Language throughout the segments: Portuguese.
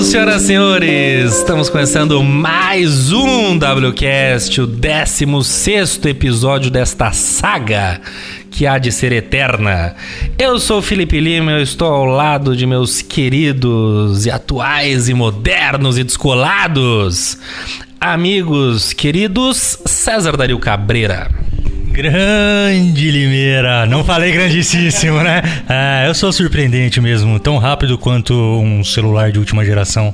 Senhoras e senhores, estamos começando mais um WCast, o 16º episódio desta saga que há de ser eterna. Eu sou o Felipe Lima, eu estou ao lado de meus queridos e atuais e modernos e descolados amigos queridos César Dario Cabreira. Grande Limeira, não falei grandíssimo, né? Eu sou surpreendente mesmo, tão rápido quanto um celular de última geração.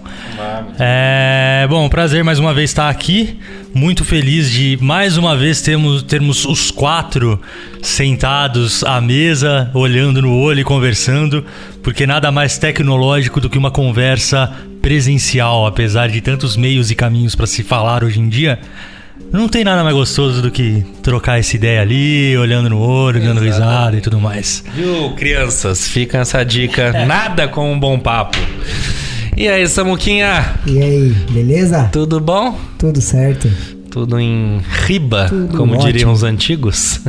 Bom, prazer mais uma vez estar aqui, muito feliz de mais uma vez termos os quatro sentados à mesa, olhando no olho e conversando, porque nada mais tecnológico do que uma conversa presencial, apesar de tantos meios e caminhos para se falar hoje em dia. Não tem nada mais gostoso do que trocar essa ideia ali, olhando no olho, dando risada e tudo mais. Viu, crianças? Fica essa dica. Nada como um bom papo. E aí, Samuquinha? E aí, beleza? Tudo bom? Tudo certo. Tudo em riba, Tudo como ótimo. diriam os antigos.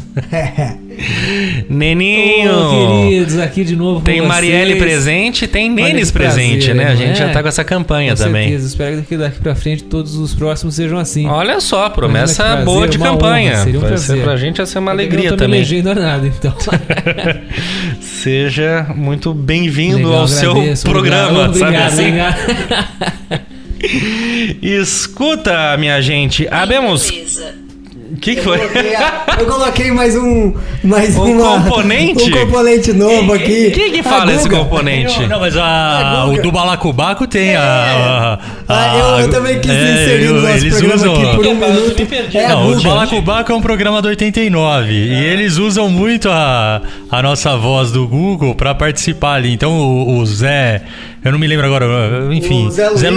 Neninho! Ô, queridos, aqui de novo com tem vocês. Marielle presente, tem Nenes Prazer, presente, né? A gente não já é? tá com essa campanha Com também. certeza, espero que daqui pra frente todos os próximos sejam assim. Olha só, promessa Imagina que boa prazer, de uma campanha. honra, seria um Vai prazer. ser pra gente vai ser uma Eu alegria não tô também. me elegendo a nada, então. Seja muito bem-vindo Legal, ao seu agradeço, programa, obrigado, sabe assim? obrigado. Escuta, minha gente, abemos... O que foi? Eu coloquei mais um componente? Um componente novo aqui. Quem que fala esse Guga. componente? Não, mas o do Balacobaco tem Eu também quis inserir no nosso eles programa usam... aqui por um minuto. Não, o Guga. Balacobaco é um programa do 89 e eles usam muito a nossa voz do Google pra participar ali. Então o Zé, eu não me lembro agora, enfim, O Zé Zé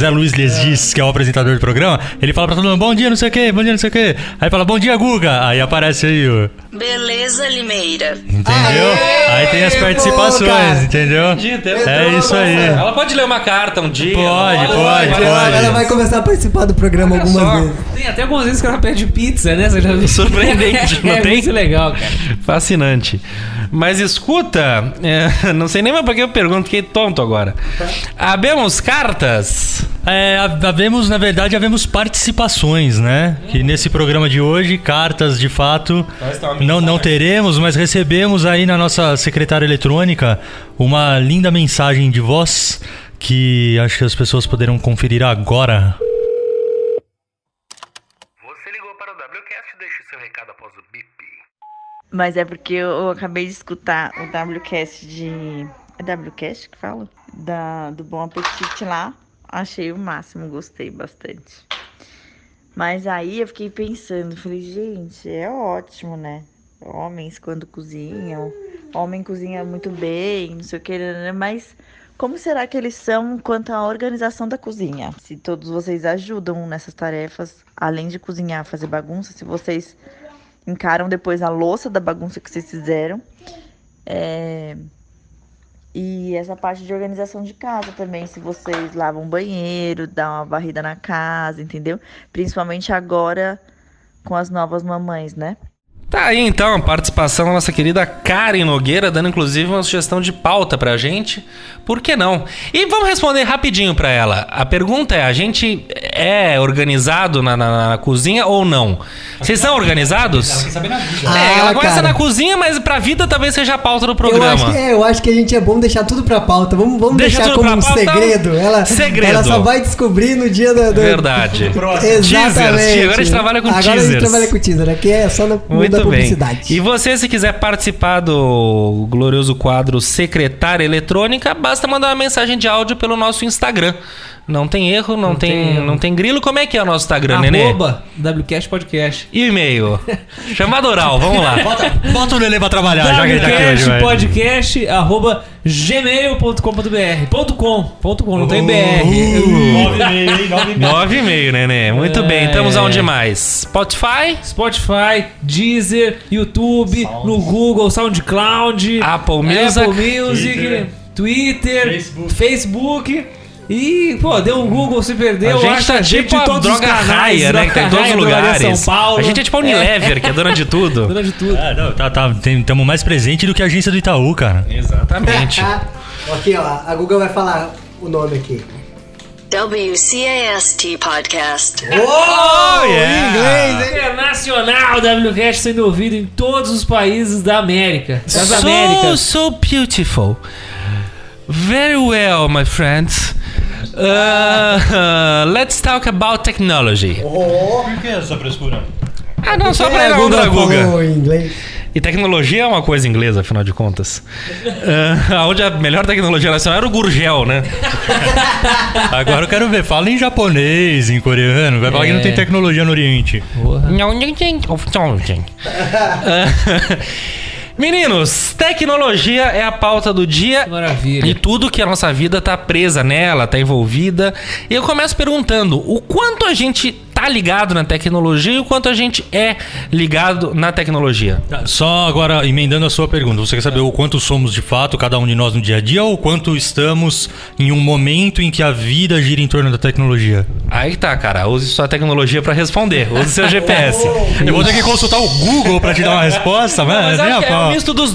Luiz lhes diz, que é o apresentador do programa, ele fala pra todo mundo, bom dia, não sei o quê, bom dia, não sei o quê. Aí fala, bom dia, Guga. Aí aparece aí o... Beleza, Limeira. Entendeu? Aí tem as participações, cara. entendeu? É isso aí. Ela pode ler uma carta um dia. Pode. Ela vai começar a participar do programa algumas só. vezes. Tem até algumas vezes que ela pede pizza, né? Você já viu? Surpreendente, não é tem? muito legal, cara. Fascinante. Mas escuta, não sei nem mais pra que eu pergunto, fiquei tonto agora. Abemos cartas? Havemos participações, né? Que nesse programa de hoje, cartas de fato não teremos, mas recebemos aí na nossa secretária eletrônica uma linda mensagem de voz que acho que as pessoas poderão conferir agora. Você ligou para o WCast, deixe seu recado após o bip. Mas é porque eu acabei de escutar o WCast de... É WCast que fala? Do Bom Apetite lá. Achei o máximo, gostei bastante. Mas aí eu fiquei pensando, falei, gente, é ótimo, né? Homens quando cozinham, homem cozinha muito bem, não sei o que, mas como será que eles são quanto à organização da cozinha? Se todos vocês ajudam nessas tarefas, além de cozinhar, fazer bagunça, se vocês encaram depois a louça da bagunça que vocês fizeram. E essa parte de organização de casa também, se vocês lavam o banheiro, dão uma varrida na casa, entendeu? Principalmente agora com as novas mamães, né? Tá aí então a participação da nossa querida Karen Nogueira, dando inclusive uma sugestão de pauta pra gente. Por que não? E vamos responder rapidinho pra ela. A pergunta é, a gente é organizado na cozinha ou não? Vocês são organizados? Ela quer saber na vida. Ela começa cara. na cozinha, mas pra vida talvez seja a pauta do programa. Eu acho que a gente é bom deixar tudo pra pauta. Vamos Deixa deixar tudo como um pra pauta. segredo. Segredo. Ela só vai descobrir no dia da... Verdade. Exatamente. Teasers. Agora a gente trabalha com Agora a teasers. gente trabalha com teaser. Aqui é só no mundo da Muito bem. publicidade. E você, se quiser participar do glorioso quadro Secretária Eletrônica, basta mandar uma mensagem de áudio pelo nosso Instagram. Não tem erro, não tem grilo. Como é que é o nosso Instagram, Nenê? @WCast Podcast. E o e-mail? Chamada oral, vamos lá. Bota o Nenê pra trabalhar, já que ele tá aqui hoje, velho. WCastPodcast@gmail.com.br. Não tem BR. 9,5, Nenê. Muito bem. Estamos aonde mais? Spotify, Deezer, YouTube, no Google, SoundCloud, Apple Music, Twitter, Facebook. E, pô, deu um Google, se perdeu. A gente tá tipo a droga raia, né? Que tá em todos os lugares. São Paulo. A gente é tipo a Unilever, que é dona de tudo. Dona de tudo. Estamos mais presente do que a agência do Itaú, cara. Exatamente. Aqui, ó, a Google vai falar o nome aqui. WCAST Podcast. Oh, yeah. Internacional WCast sendo ouvido em todos os países da América. Das Américas. So beautiful. Very well, my friends. Let's talk about technology. Por que essa frescura? Ah, não, só pra ir na onda da Guga. Falou em inglês. E tecnologia é uma coisa inglesa, afinal de contas. Onde a melhor tecnologia nacional era o Gurgel, né? Agora eu quero ver. Fala em japonês, em coreano. Vai falar que não tem tecnologia no Oriente. Meninos, tecnologia é a pauta do dia. Maravilha. E tudo que a nossa vida tá presa nela, tá envolvida. E eu começo perguntando, o quanto a gente tá ligado na tecnologia e o quanto a gente é ligado na tecnologia? Só agora, emendando a sua pergunta, você quer saber o quanto somos de fato, cada um de nós no dia a dia, ou o quanto estamos em um momento em que a vida gira em torno da tecnologia? Aí tá, cara, use sua tecnologia pra responder, use seu GPS. Eu vou ter que consultar o Google pra te dar uma resposta, Mas nem a acho que é pau. um misto dos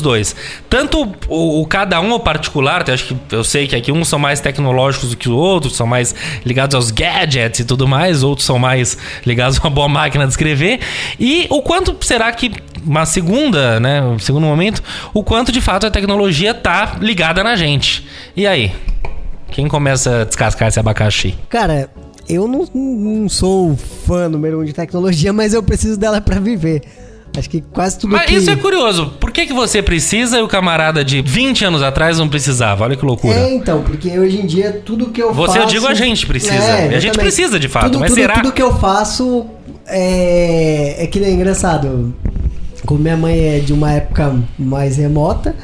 dois, Tanto o cada um ao particular, eu sei que aqui uns são mais tecnológicos do que os outros, são mais ligados aos gadgets e tudo mais, outros são mais ligados a uma boa máquina de escrever. E o quanto será que, um segundo momento, o quanto de fato a tecnologia tá ligada na gente. E aí? Quem começa a descascar esse abacaxi? Cara, eu não sou fã número 1 de tecnologia, mas eu preciso dela pra viver. Acho que quase tudo Mas isso é curioso. Por que você precisa e o camarada de 20 anos atrás não precisava? Olha que loucura. Então, porque hoje em dia tudo que eu faço... Eu digo a gente precisa. A gente precisa de fato, mas será... Tudo que eu faço é que nem engraçado. Como minha mãe é de uma época mais remota...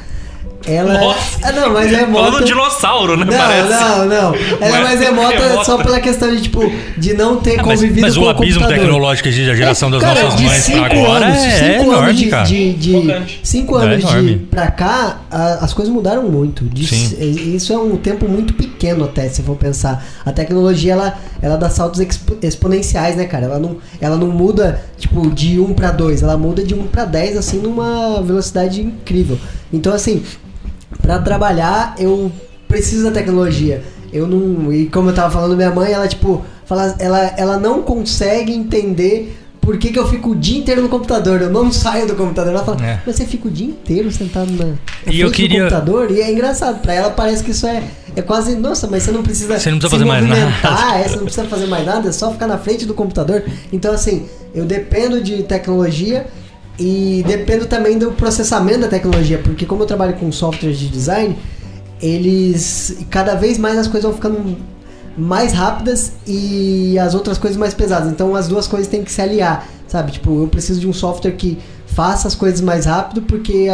Ela... Nossa! Não, mas é remota... Falando dinossauro, né? Não. Ela é mais remota só pela questão de, tipo, de não ter convivido mas com o abismo computador. tecnológico que existe a geração das Cara, nossas de mães pra agora é enorme, cara. 5 anos enorme. pra cá, as coisas mudaram muito. Isso é um tempo muito pequeno até, se for pensar. A tecnologia, ela dá saltos exponenciais, né, cara? Ela não muda, tipo, de 1 pra 2. Ela muda de 1 pra 10, assim, numa velocidade incrível. Então, assim... Pra trabalhar, eu preciso da tecnologia. E como eu tava falando, minha mãe, ela tipo, ela não consegue entender por que eu fico o dia inteiro no computador. Eu não saio do computador. Ela fala, mas você fica o dia inteiro sentado na frente do computador? E é engraçado, pra ela parece que isso é quase, nossa, mas você não precisa fazer mais nada. Você não precisa fazer mais nada, é só ficar na frente do computador. Então, assim, eu dependo de tecnologia. E dependo também do processamento da tecnologia, porque como eu trabalho com softwares de design, cada vez mais as coisas vão ficando mais rápidas e as outras coisas mais pesadas. Então as duas coisas têm que se aliar, sabe? Tipo, eu preciso de um software que faça as coisas mais rápido, porque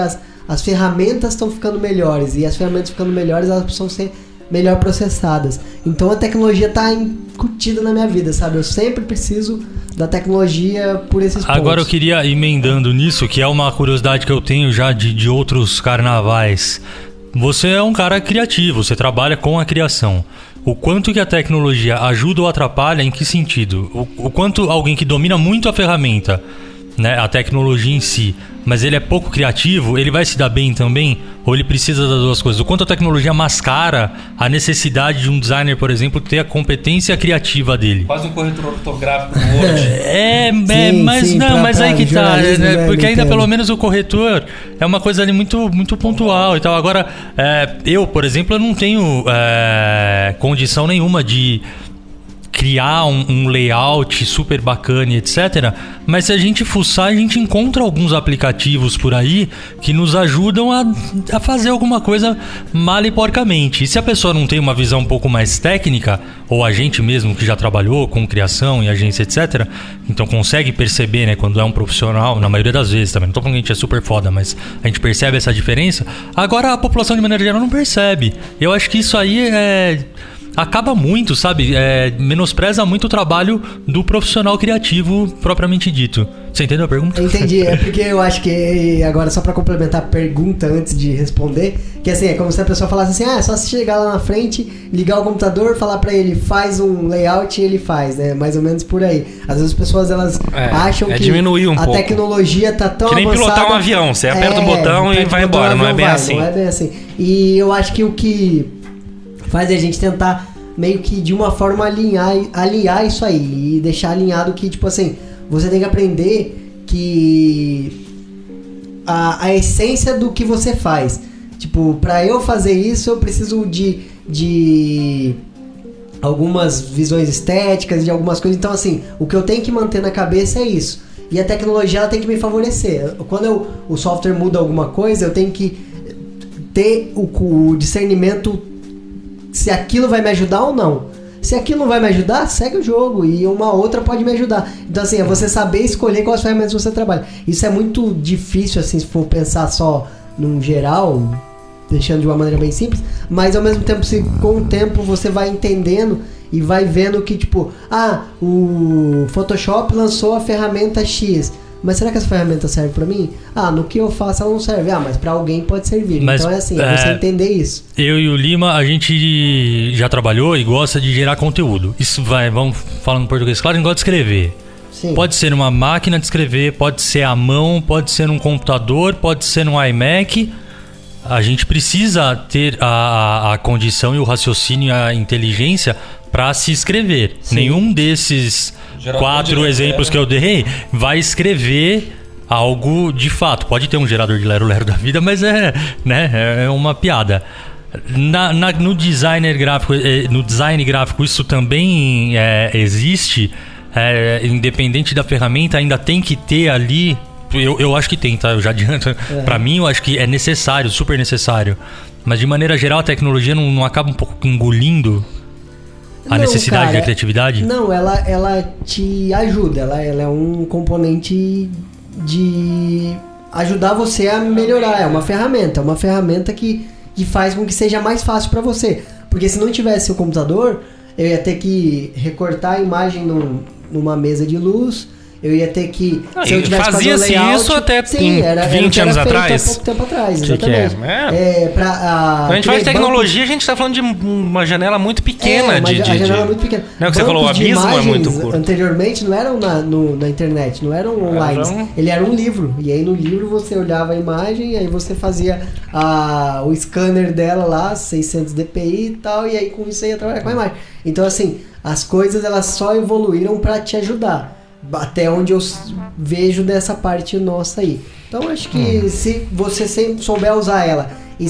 as ferramentas estão ficando melhores, e as ferramentas ficando melhores, elas precisam ser melhor processadas. Então a tecnologia está incutida na minha vida, sabe? Eu sempre preciso da tecnologia por esses pontos. Agora eu queria, emendando nisso, que é uma curiosidade que eu tenho já de outros carnavais. Você é um cara criativo, você trabalha com a criação. O quanto que a tecnologia ajuda ou atrapalha, em que sentido? O quanto alguém que domina muito a ferramenta, né, a tecnologia em si, mas ele é pouco criativo, ele vai se dar bem também? Ou ele precisa das duas coisas? O quanto a tecnologia mascara a necessidade de um designer, por exemplo, ter a competência criativa dele? Quase um corretor ortográfico no Word. Mas aí que tá, né? Porque ainda pelo menos o corretor é uma coisa ali muito, muito pontual e tal. Agora, eu, por exemplo, eu não tenho condição nenhuma de criar um layout super bacana, etc. Mas se a gente fuçar, a gente encontra alguns aplicativos por aí que nos ajudam a fazer alguma coisa mal e porcamente. E se a pessoa não tem uma visão um pouco mais técnica, ou a gente mesmo que já trabalhou com criação e agência, etc., então consegue perceber, né, quando é um profissional, na maioria das vezes também, não tô falando que a gente é super foda, mas a gente percebe essa diferença. Agora a população de maneira geral não percebe. Eu acho que isso aí acaba muito, sabe? Menospreza muito o trabalho do profissional criativo propriamente dito. Você entendeu a pergunta? Entendi, é porque eu acho que, agora só pra complementar a pergunta antes de responder, que assim, é como se a pessoa falasse assim, é só você chegar lá na frente, ligar o computador, falar pra ele, faz um layout e ele faz, né? Mais ou menos por aí. Às vezes as pessoas, elas acham que a tecnologia tá tão avançada... Que nem pilotar um avião, você aperta o botão e vai embora, não é bem assim. Não é bem assim. E eu acho que o que faz a gente tentar meio que de uma forma alinhar isso aí e deixar alinhado que, tipo assim, você tem que aprender que a essência do que você faz. Tipo, pra eu fazer isso, eu preciso de algumas visões estéticas, de algumas coisas. Então, assim, o que eu tenho que manter na cabeça é isso. E a tecnologia, ela tem que me favorecer. Quando o software muda alguma coisa, eu tenho que ter o discernimento se aquilo vai me ajudar ou não. Se aquilo não vai me ajudar, segue o jogo e uma outra pode me ajudar. Então, assim, é você saber escolher quais ferramentas você trabalha. Isso é muito difícil, assim, se for pensar só num geral, deixando de uma maneira bem simples, mas ao mesmo tempo, se com o tempo você vai entendendo e vai vendo que, tipo, o Photoshop lançou a ferramenta X, mas será que essa ferramenta serve pra mim? No que eu faço ela não serve. Mas pra alguém pode servir. Mas, então é assim, é você entender isso. Eu e o Lima, a gente já trabalhou e gosta de gerar conteúdo. Isso vamos falando em português claro, a gente gosta de escrever. Sim. Pode ser numa máquina de escrever, pode ser à mão, pode ser num computador, pode ser num iMac. A gente precisa ter a condição e o raciocínio e a inteligência para se escrever. Sim. Nenhum desses 4 exemplos que eu dei vai escrever algo de fato. Pode ter um gerador de lero-lero da vida, mas é uma piada. No design gráfico isso também existe. Independente da ferramenta, ainda tem que ter ali. Eu acho que tem, tá? Eu já adianto. Pra mim, eu acho que é necessário, super necessário. Mas de maneira geral, a tecnologia não acaba um pouco engolindo a necessidade da criatividade? Não, ela te ajuda. Ela é um componente de ajudar você a melhorar. É uma ferramenta que faz com que seja mais fácil pra você. Porque se não tivesse o computador, eu ia ter que recortar a imagem numa mesa de luz. Eu ia ter que... Se eu tivesse fazia-se isso até 20 anos atrás? Há pouco tempo atrás, exatamente. Quando a gente fala de tecnologia, a gente está falando de uma janela muito pequena. A janela muito pequena. Não é o que você falou, o abismo é muito curto. Anteriormente não eram na internet, não eram online. Ele era um livro. E aí no livro você olhava a imagem, aí você fazia o scanner dela lá, 600 dpi e tal, e aí com isso você ia trabalhar com a imagem. Então assim, as coisas elas só evoluíram para te ajudar. Até onde eu vejo dessa parte nossa aí. Então acho que se você sempre souber usar ela e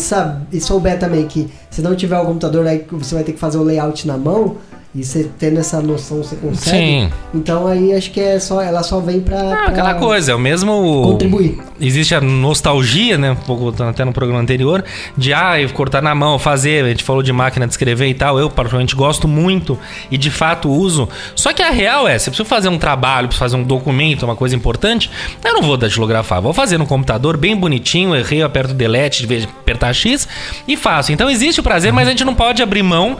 souber também que se não tiver o computador aí você vai ter que fazer o layout na mão, e você tendo essa noção você consegue. Sim. Então aí acho que ela só vem pra aquela coisa, é o mesmo contribuir. Existe a nostalgia, né? Voltando até no programa anterior, de cortar na mão, fazer. A gente falou de máquina de escrever e tal. Eu particularmente gosto muito e de fato uso. Só que a real se eu preciso fazer um trabalho, preciso fazer um documento, uma coisa importante, eu não vou datilografar, vou fazer no computador bem bonitinho, errei, eu aperto delete, de apertar X e faço. Então existe o prazer, mas a gente não pode abrir mão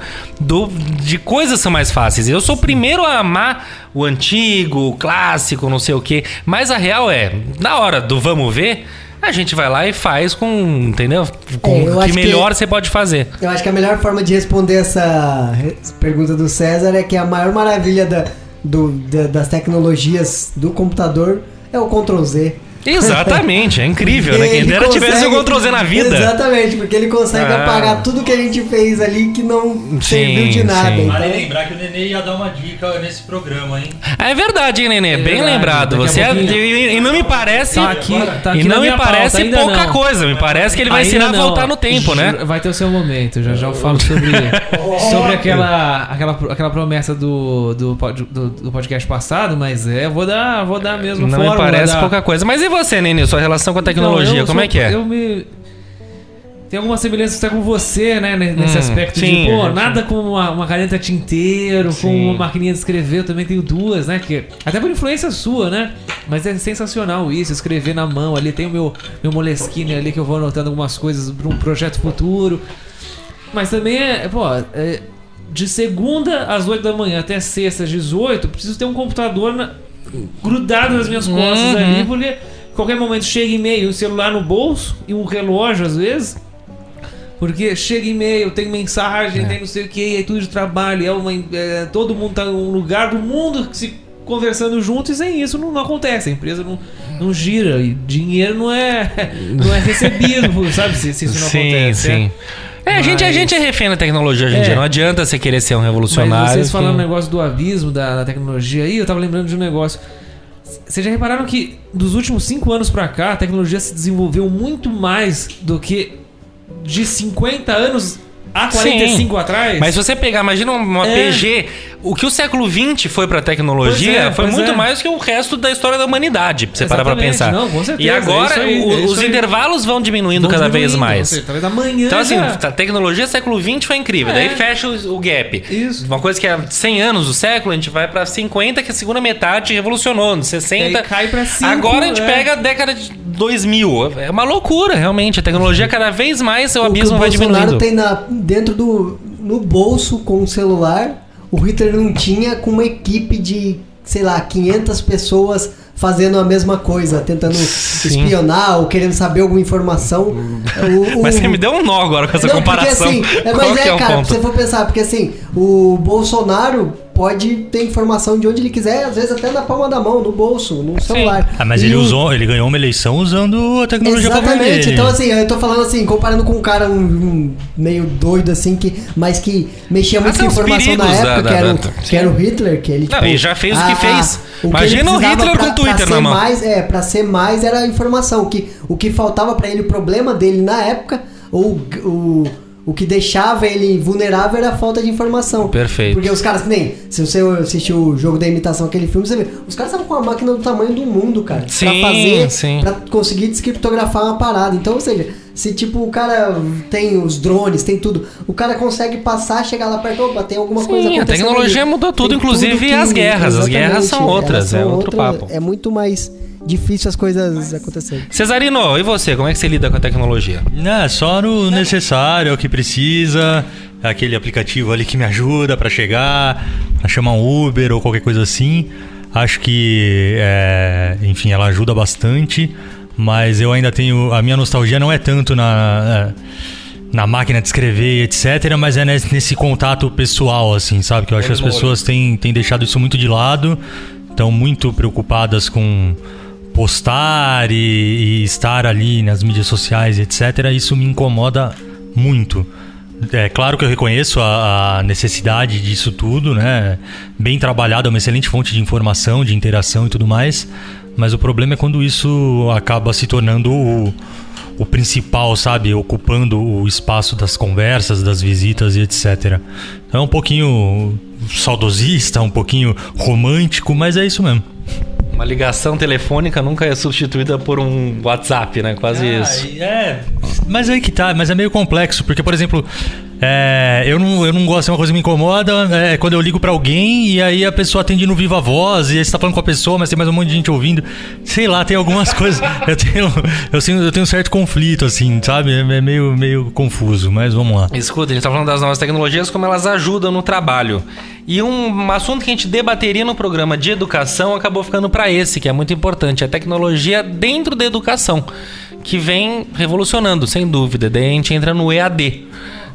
de coisas que são mais fáceis. Eu sou o primeiro a amar o antigo, o clássico, não sei o quê. Mas a real na hora do vamos ver, a gente vai lá e faz entendeu? Com o que melhor você pode fazer. Eu acho que a melhor forma de responder essa pergunta do César é que a maior maravilha das tecnologias do computador é o Ctrl Z. Exatamente, é incrível, né? Quem Ele dera tivesse o consegue- Ctrl Z na vida. Exatamente, porque ele consegue apagar tudo que a gente fez ali que não serviu de nada. sim. Então, Vale lembrar que o Nenê ia dar uma dica nesse programa, hein? É verdade, hein, Nenê? Bem verdade. lembrado. Daqui a Você pouquinho- e não me parece. Tá aqui e na não me minha parece pauta, ainda pouca não. coisa. Me parece que ele vai Ainda ensinar a não. voltar no tempo, né? Vai ter o seu momento. Já eu falo sobre aquela promessa do podcast passado, mas vou dar mesmo Não fórmula me parece da- pouca coisa. Mas e você, Nenê? Sua relação com a tecnologia, Então, como é que é? Tem alguma semelhança até com você, né? Nesse aspecto sim, de, pô, a gente- nada com uma caneta tinteiro, com uma maquininha de escrever. Eu também tenho duas, né? Que, até por influência sua, né? Mas é sensacional isso, escrever na mão ali. Tem o meu Moleskine ali que eu vou anotando algumas coisas para um projeto futuro. Mas também de segunda às 8 da manhã até sexta às 18, eu preciso ter um computador grudado nas minhas costas ali, porque qualquer momento chega e-mail, um celular no bolso e um relógio às vezes. Porque chega e-mail, tem mensagem, tem não sei o que, é tudo de trabalho, todo mundo tá em um lugar do mundo se conversando junto e sem isso não acontece. A empresa não gira e dinheiro não é recebido, sabe? Se isso não acontece. Sim. A gente é refém da tecnologia hoje em dia. Não adianta você querer ser um revolucionário. Mas vocês falando o negócio do abismo da tecnologia aí, eu tava lembrando de um negócio. Vocês já repararam que dos últimos 5 anos pra cá, a tecnologia se desenvolveu muito mais do que de 50 anos a 45 atrás? Mas se você pegar, imagina uma PG, o que o século XX foi pra tecnologia foi muito mais que o resto da história da humanidade, pra você parar pra pensar. Não, com certeza, e agora os intervalos vão diminuindo cada vez mais. Talvez amanhã Então assim, a tecnologia século XX foi incrível, daí fecha o gap. Isso. Uma coisa que é 100 anos do século, a gente vai pra 50, que a segunda metade revolucionou, nos 60. Aí cai pra 5, agora a gente pega a década de 2000. É uma loucura, realmente. A tecnologia cada vez mais, seu abismo vai diminuindo. O Bolsonaro tem dentro no bolso com o celular, o Hitler não tinha, com uma equipe de, sei lá, 500 pessoas fazendo a mesma coisa, tentando espionar ou querendo saber alguma informação. Mas você me deu um nó agora com essa comparação. Porque, assim, Qual que é o cara, ponto? se você for pensar, porque assim, o Bolsonaro pode ter informação de onde ele quiser, às vezes até na palma da mão, no bolso, no celular. Mas ele ganhou uma eleição usando a tecnologia pra valer. Exatamente, então assim, eu tô falando assim, comparando com um cara meio doido assim, mas que mexia muito com informação na época, que era o Hitler, que ele tipo, não, e já fez o que fez. Imagina o Hitler com o Twitter na mão. Pra ser mais era a informação, o que faltava pra ele, o problema dele na época, o que deixava ele vulnerável era a falta de informação. Perfeito. Porque os caras, se você assistiu o Jogo da Imitação, aquele filme, você vê, os caras estavam com uma máquina do tamanho do mundo, cara. Pra conseguir descriptografar uma parada. Então, ou seja, se tipo o cara tem os drones, tem tudo, o cara consegue passar, chegar lá perto, opa, tem alguma coisa acontecendo. A tecnologia mudou tudo, tem inclusive tudo as guerras. As guerras são outras, é outro papo. É muito mais difícil as coisas acontecerem. Cesarino, e você? Como é que você lida com a tecnologia? Só no necessário, é o que precisa. Aquele aplicativo ali que me ajuda pra chegar, pra chamar um Uber ou qualquer coisa assim. Acho que, enfim, ela ajuda bastante. Mas eu ainda tenho... A minha nostalgia não é tanto na máquina de escrever, etc. Mas é nesse contato pessoal, assim, sabe? Que eu acho que as pessoas têm deixado isso muito de lado. Estão muito preocupadas com postar e estar ali nas mídias sociais, etc. Isso me incomoda muito. É claro que eu reconheço a necessidade disso tudo, né? Bem trabalhado, é uma excelente fonte de informação, de interação e tudo mais. Mas o problema é quando isso acaba se tornando o principal, sabe? Ocupando o espaço das conversas, das visitas e etc. Então é um pouquinho saudosista, um pouquinho romântico, mas é isso mesmo. Uma ligação telefônica nunca é substituída por um WhatsApp, né? Quase isso. Mas aí que tá, mas é meio complexo, porque, por exemplo, eu não gosto, uma coisa que me incomoda é quando eu ligo pra alguém e aí a pessoa atende no viva voz e aí você tá falando com a pessoa, mas tem mais um monte de gente ouvindo. Sei lá, tem algumas coisas. Eu tenho um certo conflito, assim, sabe? É meio confuso, mas vamos lá. Escuta, a gente tá falando das novas tecnologias, como elas ajudam no trabalho. E um assunto que a gente debateria no programa de educação acabou ficando para esse, que é muito importante, a tecnologia dentro da educação, que vem revolucionando, sem dúvida. Daí a gente entra no EAD.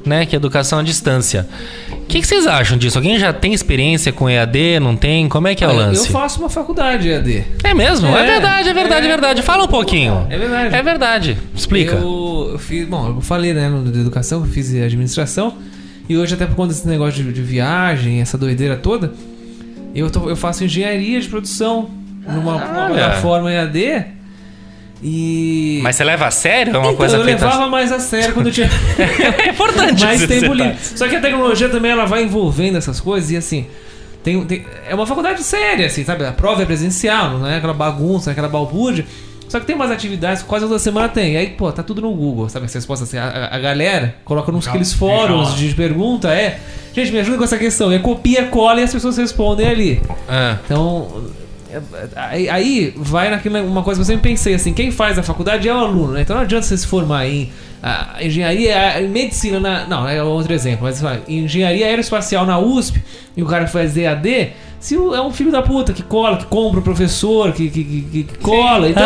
né? Que é educação à distância. O que vocês acham disso? Alguém já tem experiência com EAD? Não tem? Como é que é o lance? Eu faço uma faculdade EAD. É mesmo? É verdade. Fala um pouquinho. É verdade. É verdade. Explica. Eu fiz, bom, eu falei, né, de educação, eu fiz administração. E hoje, até por conta desse negócio de viagem, essa doideira toda, eu faço engenharia de produção numa plataforma EAD. Mas você leva a sério? É uma coisa eu levava mais a sério quando eu tinha é importante mais tempo livre. Tá. Só que a tecnologia também ela vai envolvendo essas coisas e assim, é uma faculdade séria, assim, sabe? A prova é presencial, não é aquela bagunça, aquela balbúrdia. Só que tem umas atividades que quase toda semana tem. E aí, pô, tá tudo no Google, sabe? As respostas assim, a galera coloca nos aqueles fóruns de pergunta, gente, me ajuda com essa questão. E copia, cola e as pessoas respondem ali. Então, aí vai naquela uma coisa que eu sempre pensei, assim, quem faz a faculdade é o aluno, né? Então não adianta você se formar em engenharia, medicina, não, é outro exemplo, mas em engenharia aeroespacial na USP e o cara faz EAD, se é um filho da puta que cola, que compra o professor, que cola, então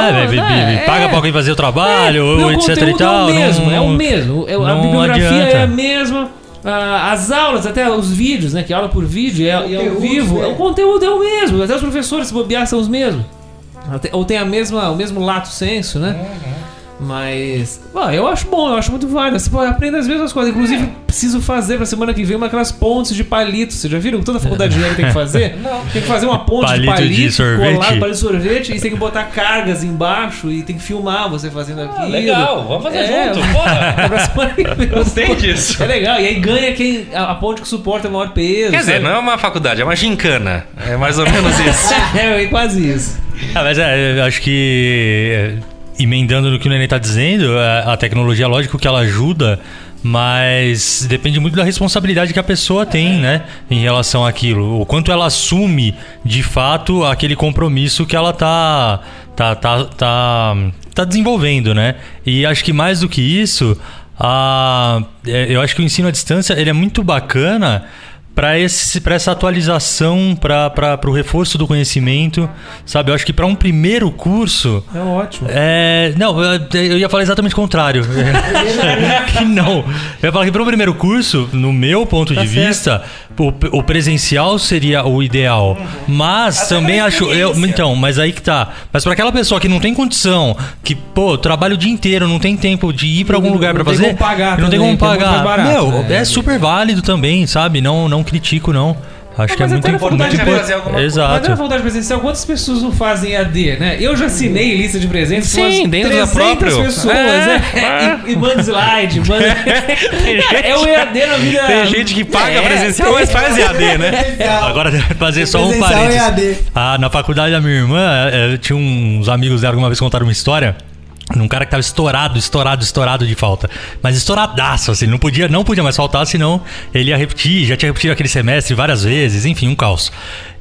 paga pra alguém fazer o trabalho, etc e tal. É o mesmo, a bibliografia é a mesma. As aulas, até os vídeos, né? Que aula por vídeo é ao vivo, o conteúdo é o mesmo, até os professores se bobear são os mesmos, ou tem o mesmo lato senso, né? Mas eu acho bom, eu acho muito válido. Você aprende as mesmas coisas. Inclusive, preciso fazer pra semana que vem aquelas pontes de palito. Vocês já viram? Toda a faculdade de engenharia tem que fazer? Tem que fazer uma ponte de palito, colado, palito de sorvete, e você tem que botar cargas embaixo e tem que filmar você fazendo aquilo. Legal, vamos fazer junto. Porra. Gostei disso. É legal, e aí ganha a ponte que suporta o maior peso. Quer dizer, não é uma faculdade, é uma gincana. É mais ou menos isso. É quase isso. Mas eu acho que... emendando no que o Nenê tá dizendo, a tecnologia, lógico que ela ajuda, mas depende muito da responsabilidade que a pessoa tem, né, em relação àquilo. O quanto ela assume, de fato, aquele compromisso que ela tá desenvolvendo, né? E acho que mais do que isso, eu acho que o ensino à distância ele é muito bacana para essa atualização, para o reforço do conhecimento, sabe? Eu acho que para um primeiro curso... É ótimo. Não, eu ia falar exatamente o contrário. Que não. Eu ia falar que para um primeiro curso, no meu ponto de vista, o presencial seria o ideal. Mas também acho... mas aí que tá. Mas para aquela pessoa que não tem condição, que, trabalha o dia inteiro, não tem tempo de ir para algum lugar para fazer... Não tem como pagar. Barato, é super válido também, sabe? Não critico, não. Acho que é muito importante fazer alguma coisa. Exato. Mas na faculdade presencial, quantas pessoas não fazem EAD, né? Eu já assinei lista de presentes. Sim, dentro da própria pessoas, né? E manda slide, é o EAD na vida. Tem gente que paga presencial, mas faz EAD, né? Agora, fazer só um parênteses. Na faculdade da minha irmã, tinha uns amigos dela que uma vez contaram uma história. Num cara que tava estourado de falta. Mas estouradaço, assim, não podia mais faltar, senão ele ia repetir, já tinha repetido aquele semestre várias vezes, enfim, um caos.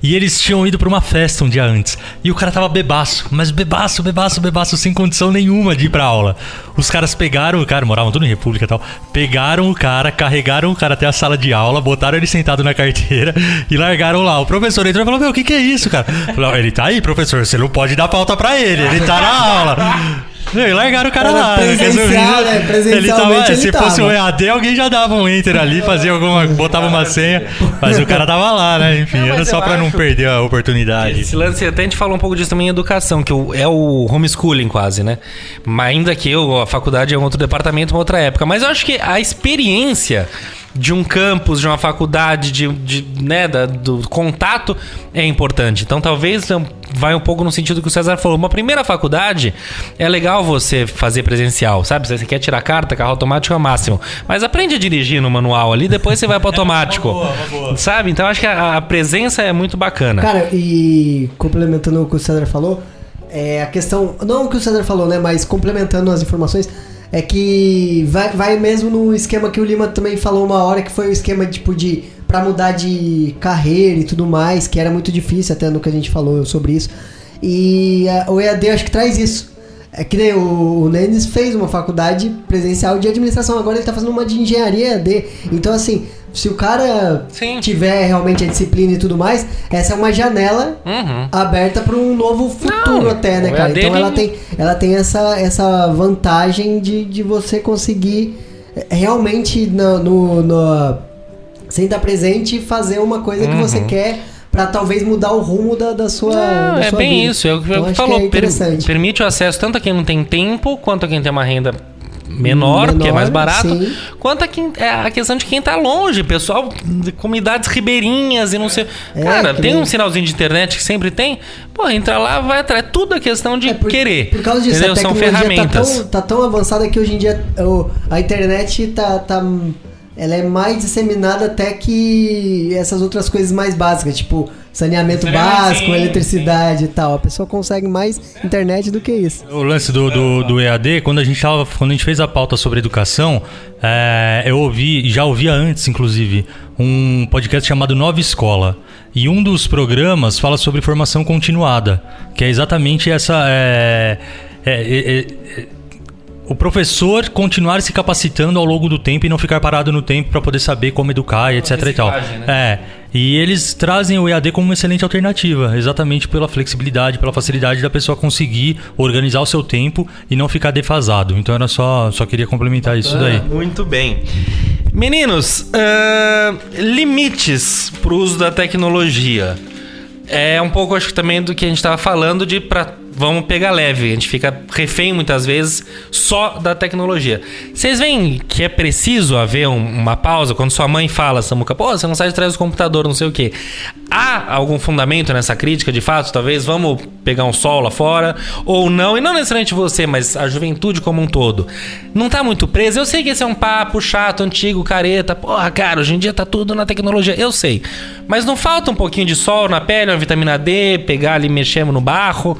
E eles tinham ido pra uma festa um dia antes. E o cara tava bebaço, mas bebaço, sem condição nenhuma de ir pra aula. Os caras pegaram o cara, moravam tudo em república e tal, pegaram o cara, carregaram o cara até a sala de aula, botaram ele sentado na carteira e largaram lá. O professor entrou e falou, o que é isso, cara? Falou, ele tá aí, professor, você não pode dar pauta pra ele tá na aula. E largaram o cara lá. Presencialmente se fosse um EAD, alguém já dava um enter ali, fazia botava uma senha, mas o cara tava lá, né? Enfim, era só pra não perder a oportunidade. Esse lance, até a gente falou um pouco disso também em educação, que é o homeschooling quase, né? Mas ainda que a faculdade é um outro departamento, uma outra época. Mas eu acho que a experiência de um campus, de uma faculdade, do contato é importante. Então talvez vai um pouco no sentido que o César falou. Uma primeira faculdade é legal você fazer presencial, sabe? Você quer tirar carta, carro automático é o máximo. Mas aprende a dirigir no manual ali, depois você vai pro automático. Uma boa. Sabe? Então acho que a presença é muito bacana. Cara, e complementando o que o César falou, a questão, não o que o César falou, né? Mas complementando as informações, é que vai mesmo no esquema que o Lima também falou uma hora, que foi o esquema pra mudar de carreira e tudo mais, que era muito difícil, até no que a gente falou sobre isso. E o EAD acho que traz isso. É que nem o Nenes fez uma faculdade presencial de administração, agora ele tá fazendo uma de engenharia EAD. Então, assim, se o cara tiver realmente a disciplina e tudo mais, essa é uma janela aberta para um novo futuro até, né, cara? Então ela tem essa vantagem de você conseguir realmente sem estar presente e fazer uma coisa que você quer para talvez mudar o rumo da sua da sua bem vida. isso, é o que Então, falou, interessante. permite o acesso tanto a quem não tem tempo, quanto a quem tem uma renda menor, que é mais barato, sim. quanto a questão de quem tá longe, pessoal de comunidades ribeirinhas e não sei. Cara, tem um sinalzinho de internet que sempre tem, pô, entra lá, vai atrás. Tudo é questão de querer. Por causa disso, entendeu? a São tecnologia ferramentas. tá tão avançada que hoje em dia a internet ela é mais disseminada até que essas outras coisas mais básicas, tipo saneamento básico, eletricidade e tal. A pessoa consegue mais internet do que isso. O lance do EAD, quando a gente fez a pauta sobre educação, eu já ouvia antes, inclusive, um podcast chamado Nova Escola. E um dos programas fala sobre formação continuada, que é exatamente essa... o professor continuar se capacitando ao longo do tempo e não ficar parado no tempo para poder saber como educar, etc e tal. Né? E eles trazem o EAD como uma excelente alternativa, exatamente pela flexibilidade, pela facilidade da pessoa conseguir organizar o seu tempo e não ficar defasado. Então era só queria complementar isso daí. Muito bem. Meninos, limites pro uso da tecnologia. É um pouco, acho que também do que a gente estava falando vamos pegar leve. A gente fica refém muitas vezes só da tecnologia. Vocês veem que é preciso haver uma pausa quando sua mãe fala, Samuca, pô, você não sai de trás do computador, não sei o quê. Há algum fundamento nessa crítica, de fato? Talvez vamos pegar um sol lá fora ou não, e não necessariamente você, mas a juventude como um todo. Não tá muito presa? Eu sei que esse é um papo chato, antigo, careta. Porra, cara, hoje em dia tá tudo na tecnologia. Eu sei. Mas não falta um pouquinho de sol na pele, uma vitamina D, pegar ali, mexemos no barro.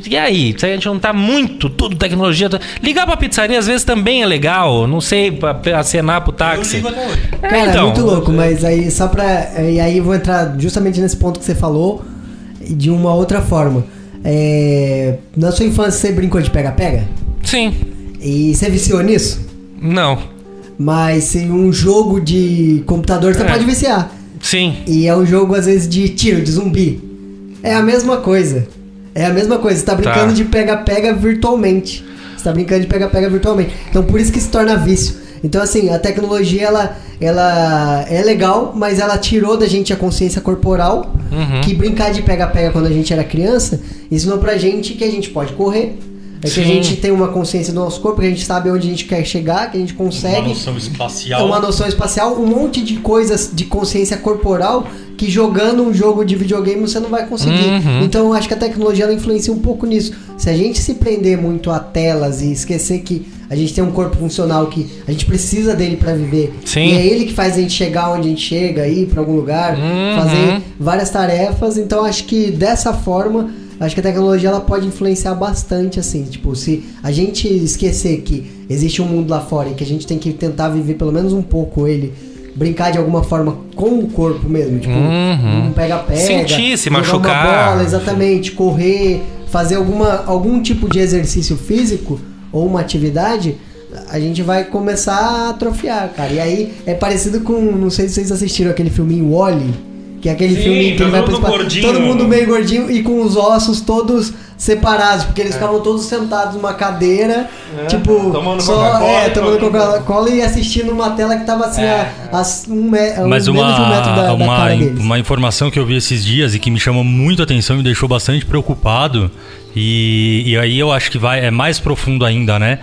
E aí? Se a gente não tá muito, tudo tecnologia... Ligar pra pizzaria às vezes também é legal. Não sei, pra acenar pro táxi. Cara, é muito louco, mas aí só pra... E aí eu vou entrar justamente nesse ponto que você falou de uma outra forma. Na sua infância você brincou de pega-pega? Sim. E você viciou nisso? Não. Mas se um jogo de computador você pode viciar. Sim. E é um jogo às vezes de tiro, de zumbi. É a mesma coisa. Você tá brincando de pega-pega virtualmente. Então por isso que se torna vício. Então assim, a tecnologia ela é legal, mas ela tirou da gente a consciência corporal. Que brincar de pega-pega quando a gente era criança ensinou pra gente que a gente pode correr. Que a gente tem uma consciência do nosso corpo, que a gente sabe onde a gente quer chegar, que a gente consegue. Uma noção espacial. Uma noção espacial, um monte de coisas de consciência corporal que jogando um jogo de videogame você não vai conseguir. Então eu acho que a tecnologia ela influencia um pouco nisso. Se a gente se prender muito a telas e esquecer que a gente tem um corpo funcional, que a gente precisa dele pra viver. Sim. E é ele que faz a gente chegar onde a gente chega, ir pra algum lugar, fazer várias tarefas. Então acho que dessa forma... Acho que a tecnologia ela pode influenciar bastante, assim, tipo, se a gente esquecer que existe um mundo lá fora e que a gente tem que tentar viver pelo menos um pouco ele, brincar de alguma forma com o corpo mesmo, tipo, um pega-pega, sentir, se machucar, uma bola, exatamente, correr, fazer algum tipo de exercício físico ou uma atividade, a gente vai começar a atrofiar, cara. E aí é parecido com, não sei se vocês assistiram aquele filminho Wall-E, que é aquele filme que ele vai pro espaço, todo mundo meio gordinho e com os ossos todos separados, porque eles ficavam todos sentados numa cadeira, tipo, tomando Coca-Cola e assistindo uma tela que tava assim Mas menos de um metro da cara deles. Uma informação que eu vi esses dias e que me chamou muito a atenção e me deixou bastante preocupado, e aí eu acho que é mais profundo ainda, né?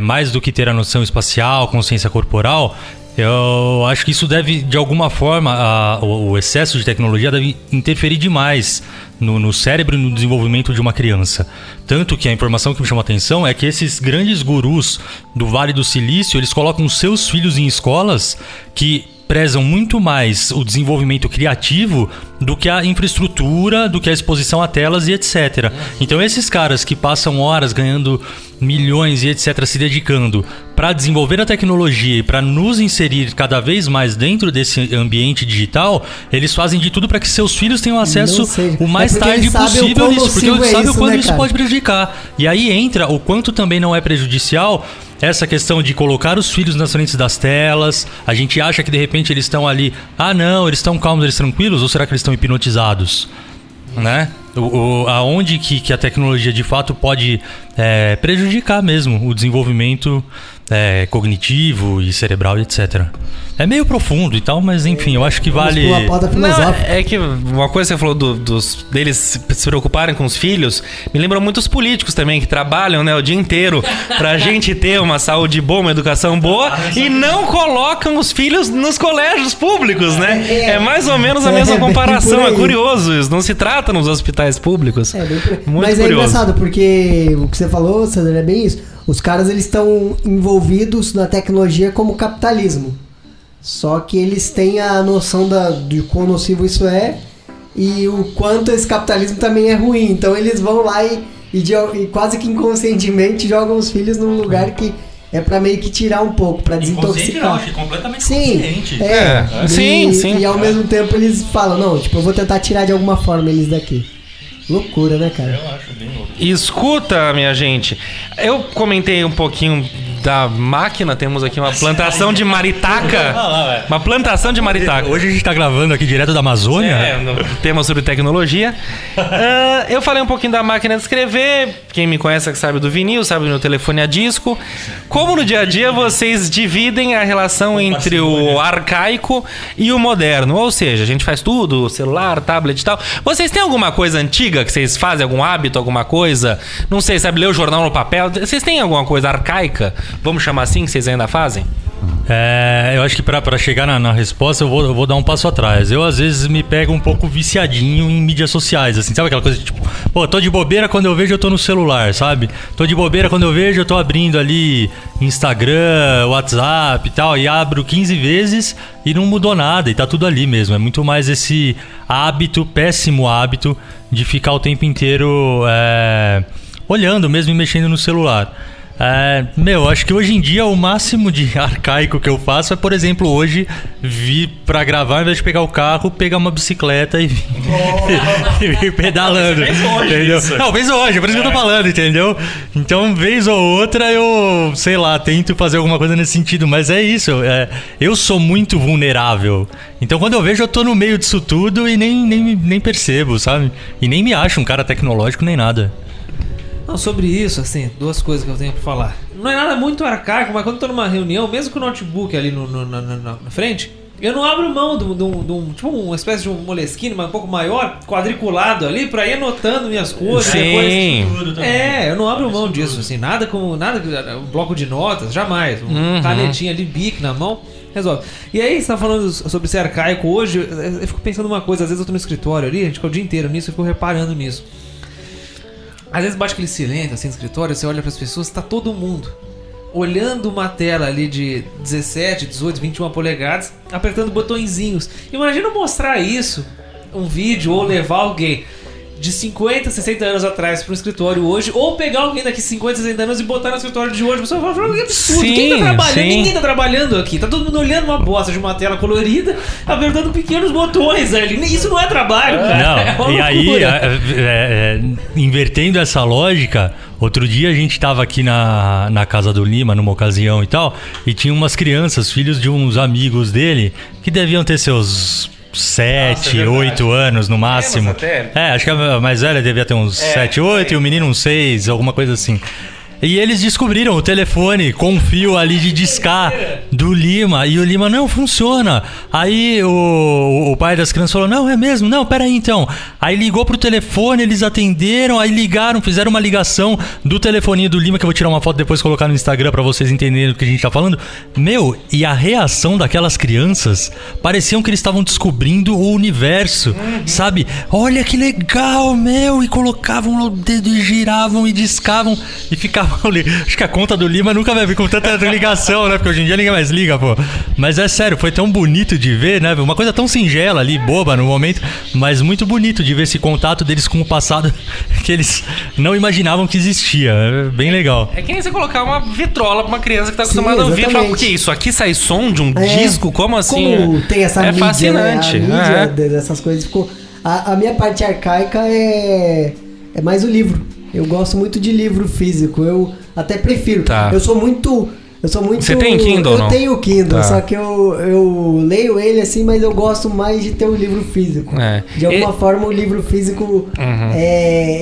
Mais do que ter a noção espacial, consciência corporal. Eu acho que isso deve, de alguma forma, o excesso de tecnologia deve interferir demais no cérebro e no desenvolvimento de uma criança. Tanto que a informação que me chama a atenção é que esses grandes gurus do Vale do Silício, eles colocam seus filhos em escolas que prezam muito mais o desenvolvimento criativo do que a infraestrutura, do que a exposição a telas e etc. Então esses caras que passam horas ganhando milhões e etc. se dedicando para desenvolver a tecnologia e para nos inserir cada vez mais dentro desse ambiente digital, eles fazem de tudo para que seus filhos tenham acesso o mais tarde possível nisso, porque eles sabem o quanto isso pode prejudicar. E aí entra o quanto também não é prejudicial essa questão de colocar os filhos nas frentes das telas. A gente acha que de repente eles estão ali, não, eles estão calmos, eles tranquilos, ou será que eles estão hipnotizados? Né? aonde que a tecnologia de fato pode prejudicar mesmo o desenvolvimento cognitivo e cerebral, etc. É meio profundo e tal, mas enfim, eu acho que vale... Não, é que uma coisa que você falou deles se preocuparem com os filhos, me lembra muito os políticos também, que trabalham, né, o dia inteiro pra gente ter uma saúde boa, uma educação boa, e não colocam os filhos nos colégios públicos, né? É mais ou menos a mesma comparação, é curioso isso, não se trata nos hospitais públicos. Muito mas curioso. É engraçado, porque o que você falou, Sandra, é bem isso. Os caras, eles estão envolvidos na tecnologia como capitalismo. Só que eles têm a noção de quão nocivo isso é e o quanto esse capitalismo também é ruim. Então eles vão lá e quase que inconscientemente jogam os filhos num lugar que é pra meio que tirar um pouco, pra desintoxicar. Não, acho que completamente consciente. Sim. E ao mesmo tempo eles falam, não, tipo, eu vou tentar tirar de alguma forma eles daqui. Loucura, né, cara? Eu acho bem louco. Escuta, minha gente, eu comentei um pouquinho da máquina, temos aqui uma plantação de maritaca. Uma plantação de maritaca. Hoje a gente tá gravando aqui direto da Amazônia. No tema sobre tecnologia. Eu falei um pouquinho da máquina de escrever. Quem me conhece que sabe do vinil, sabe do meu telefone a disco. Como no dia a dia vocês dividem a relação entre o arcaico e o moderno? Ou seja, a gente faz tudo, celular, tablet e tal. Vocês têm alguma coisa antiga que vocês fazem, algum hábito, alguma coisa? Não sei, sabe, ler o jornal no papel? Vocês têm alguma coisa arcaica? Vamos chamar assim, que vocês ainda fazem? Eu acho que pra chegar na resposta eu vou dar um passo atrás. Eu às vezes me pego um pouco viciadinho em mídias sociais, assim, sabe aquela coisa de, tipo, pô, tô de bobeira, quando eu vejo eu tô no celular, sabe? Tô de bobeira, quando eu vejo eu tô abrindo ali Instagram, WhatsApp e tal, e abro 15 vezes e não mudou nada, e tá tudo ali mesmo. É muito mais esse hábito, péssimo hábito, de ficar o tempo inteiro olhando mesmo e mexendo no celular. Acho que hoje em dia o máximo de arcaico que eu faço é, por exemplo, hoje vir pra gravar, ao invés de pegar o carro, pegar uma bicicleta e vir pedalando. Entendeu? Não, vez hoje, por isso que eu tô falando, entendeu? Então, vez ou outra eu, sei lá, tento fazer alguma coisa nesse sentido, mas é isso. Eu sou muito vulnerável. Então, quando eu vejo, eu tô no meio disso tudo e nem percebo, sabe? E nem me acho um cara tecnológico nem nada. Não, sobre isso, assim, duas coisas que eu tenho pra falar. Não é nada muito arcaico, mas quando eu tô numa reunião, mesmo com o notebook ali na frente, eu não abro mão de tipo uma espécie de um Moleskine, mas um pouco maior, quadriculado ali, pra ir anotando minhas coisas. Sim. Depois, eu não abro mão disso, assim, nada, um bloco de notas, jamais. Canetinha ali, bic na mão, resolve. E aí, você tá falando sobre ser arcaico hoje, eu fico pensando uma coisa, às vezes eu tô no escritório ali, a gente fica o dia inteiro nisso, eu fico reparando nisso. Às vezes bate aquele silêncio assim no escritório, você olha para as pessoas, tá todo mundo olhando uma tela ali de 17, 18, 21 polegadas, apertando botõezinhos. Imagina mostrar isso, um vídeo, ou levar alguém de 50, 60 anos atrás para um escritório hoje, ou pegar alguém daqui 50, 60 anos e botar no escritório de hoje. Você vai falar, que absurdo, quem tá trabalhando? Ninguém tá trabalhando aqui, tá todo mundo olhando uma bosta de uma tela colorida, apertando pequenos botões ali. Isso não é trabalho, cara. Não, e aí, invertendo essa lógica, outro dia a gente tava aqui na casa do Lima, numa ocasião e tal, e tinha umas crianças, filhos de uns amigos dele, que deviam ter seus 7, 8 anos no máximo. Acho que a mais velha devia ter uns 7, 8 e o menino uns 6, alguma coisa assim. E eles descobriram o telefone com um fio ali de discar do Lima. E o Lima, não, funciona. Aí o pai das crianças falou, não, é mesmo? Não, peraí então. Aí ligou pro telefone, eles atenderam, aí ligaram, fizeram uma ligação do telefoninho do Lima, que eu vou tirar uma foto depois e colocar no Instagram pra vocês entenderem do que a gente tá falando. E a reação daquelas crianças, pareciam que eles estavam descobrindo o universo, sabe? Olha que legal, e colocavam o dedo e giravam e discavam e ficavam. Acho que a conta do Lima nunca vai vir com tanta ligação, né? Porque hoje em dia ninguém mais liga, pô. Mas é sério, foi tão bonito de ver, né? Uma coisa tão singela ali, boba no momento, mas muito bonito de ver esse contato deles com o passado que eles não imaginavam que existia. É bem legal. É que nem você colocar uma vitrola pra uma criança que tá acostumada a ouvir e falar, porque isso aqui sai som de um disco? Como assim? Como tem essa mídia, fascinante. Né? A mídia dessas coisas ficou... A minha parte arcaica é mais o livro. Eu gosto muito de livro físico, eu até prefiro. Tá. Eu sou muito Eu sou muito... Você tem Kindle ou não? Eu tenho o Kindle, Tá. só que eu leio ele assim, mas eu gosto mais de ter o livro físico. De alguma forma, o livro físico,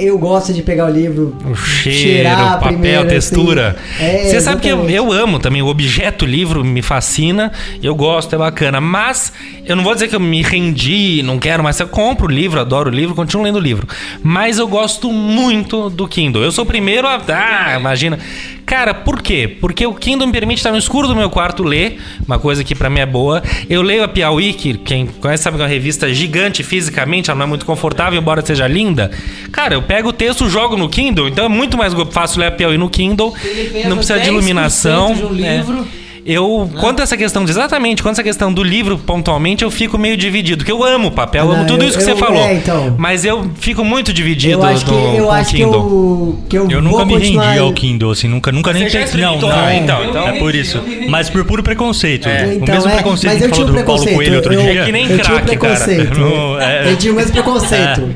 eu gosto de pegar o livro, O cheiro, cheirar o papel, primeiro, a textura. assim. Você sabe que Exatamente. eu amo também, o objeto livro me fascina, eu gosto, é bacana, mas eu não vou dizer que eu me rendi, não quero mais, eu compro o livro, adoro o livro, continuo lendo o livro, mas eu gosto muito do Kindle. Eu sou o primeiro a... imagina... Cara, por quê? Porque o Kindle me permite estar no escuro do meu quarto ler, uma coisa que pra mim é boa. Eu leio a Piauí, que quem conhece sabe que é uma revista gigante fisicamente, ela não é muito confortável, embora seja linda. Cara, eu pego o texto, jogo no Kindle, então é muito mais fácil ler a Piauí no Kindle. Não precisa de iluminação. De um livro. Quanto a essa questão do livro, pontualmente, eu fico meio dividido. Porque eu amo o papel, eu amo tudo isso que você falou. Então. Mas eu fico muito dividido Eu acho que com o Kindle. eu nunca vou me rendi continuar... ao Kindle, assim, nunca nem Você já pensei. experimentou? Então. É por isso. Mas por puro preconceito. O Então, mesmo preconceito mas que eu tinha falou um do Paulo preconceito. Coelho outro dia. É que nem eu tinha um crack, cara. preconceito. Eu tinha o mesmo preconceito.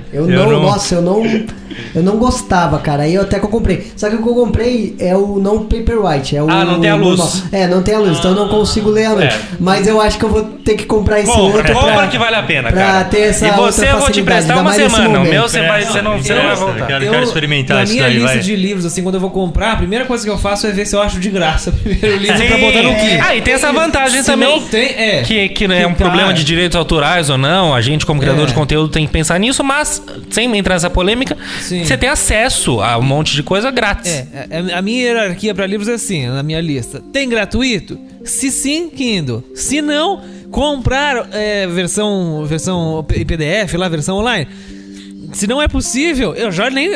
Eu não gostava, cara. Aí até que eu comprei. Só que o que eu comprei é o não Paperwhite. Não tem a luz. Normal. Não tem a luz. Então eu não consigo ler a luz. Mas eu acho que eu vou ter que comprar esse outro. Compra que vale a pena, pra cara. ter essa E você outra eu vou te facilidade, emprestar ainda uma mais nesse semana. O momento. meu você não vai voltar. Quero experimentar na isso minha daí, lista vai. de livros, assim, quando eu vou comprar, a primeira coisa que eu faço é ver se eu acho de graça primeiro livro pra botar no Kindle. E tem essa vantagem Se também. não tem, Que é um problema de direitos autorais ou não. A gente, como criador de conteúdo, tem que pensar nisso, mas sem entrar nessa polêmica, Sim. você tem acesso a um monte de coisa grátis. A minha hierarquia pra livros é assim, na minha lista. Tem gratuito? Se sim, Kindle. Se não, comprar versão em PDF, lá, versão online. Se não é possível, eu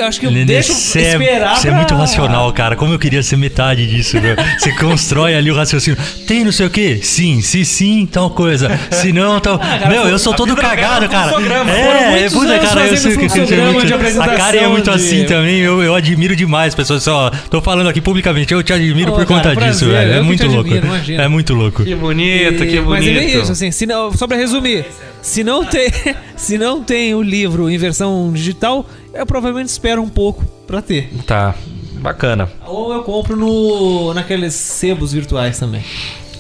acho que eu deixo esperar. Você é muito racional, cara. Como eu queria ser metade disso, meu. Você constrói ali o raciocínio. Tem não sei o quê? Sim. Se sim, tal coisa. Se não, tal... cara, eu sou todo cagado, cara. muitos anos cara, eu sei que você é fluxograma de muito... A Karen é muito apresentação assim também. Eu admiro demais, pessoas. Só tô falando aqui publicamente. Eu te admiro por conta cara, disso, prazer, velho. É eu que muito te louco. admiro, imagina. É muito louco. Que bonito, que bonito. Mas é bem isso, assim, só pra resumir, se não tem o livro em versão digital, eu provavelmente espero um pouco pra ter. Tá, bacana. Ou eu compro naqueles sebos virtuais também.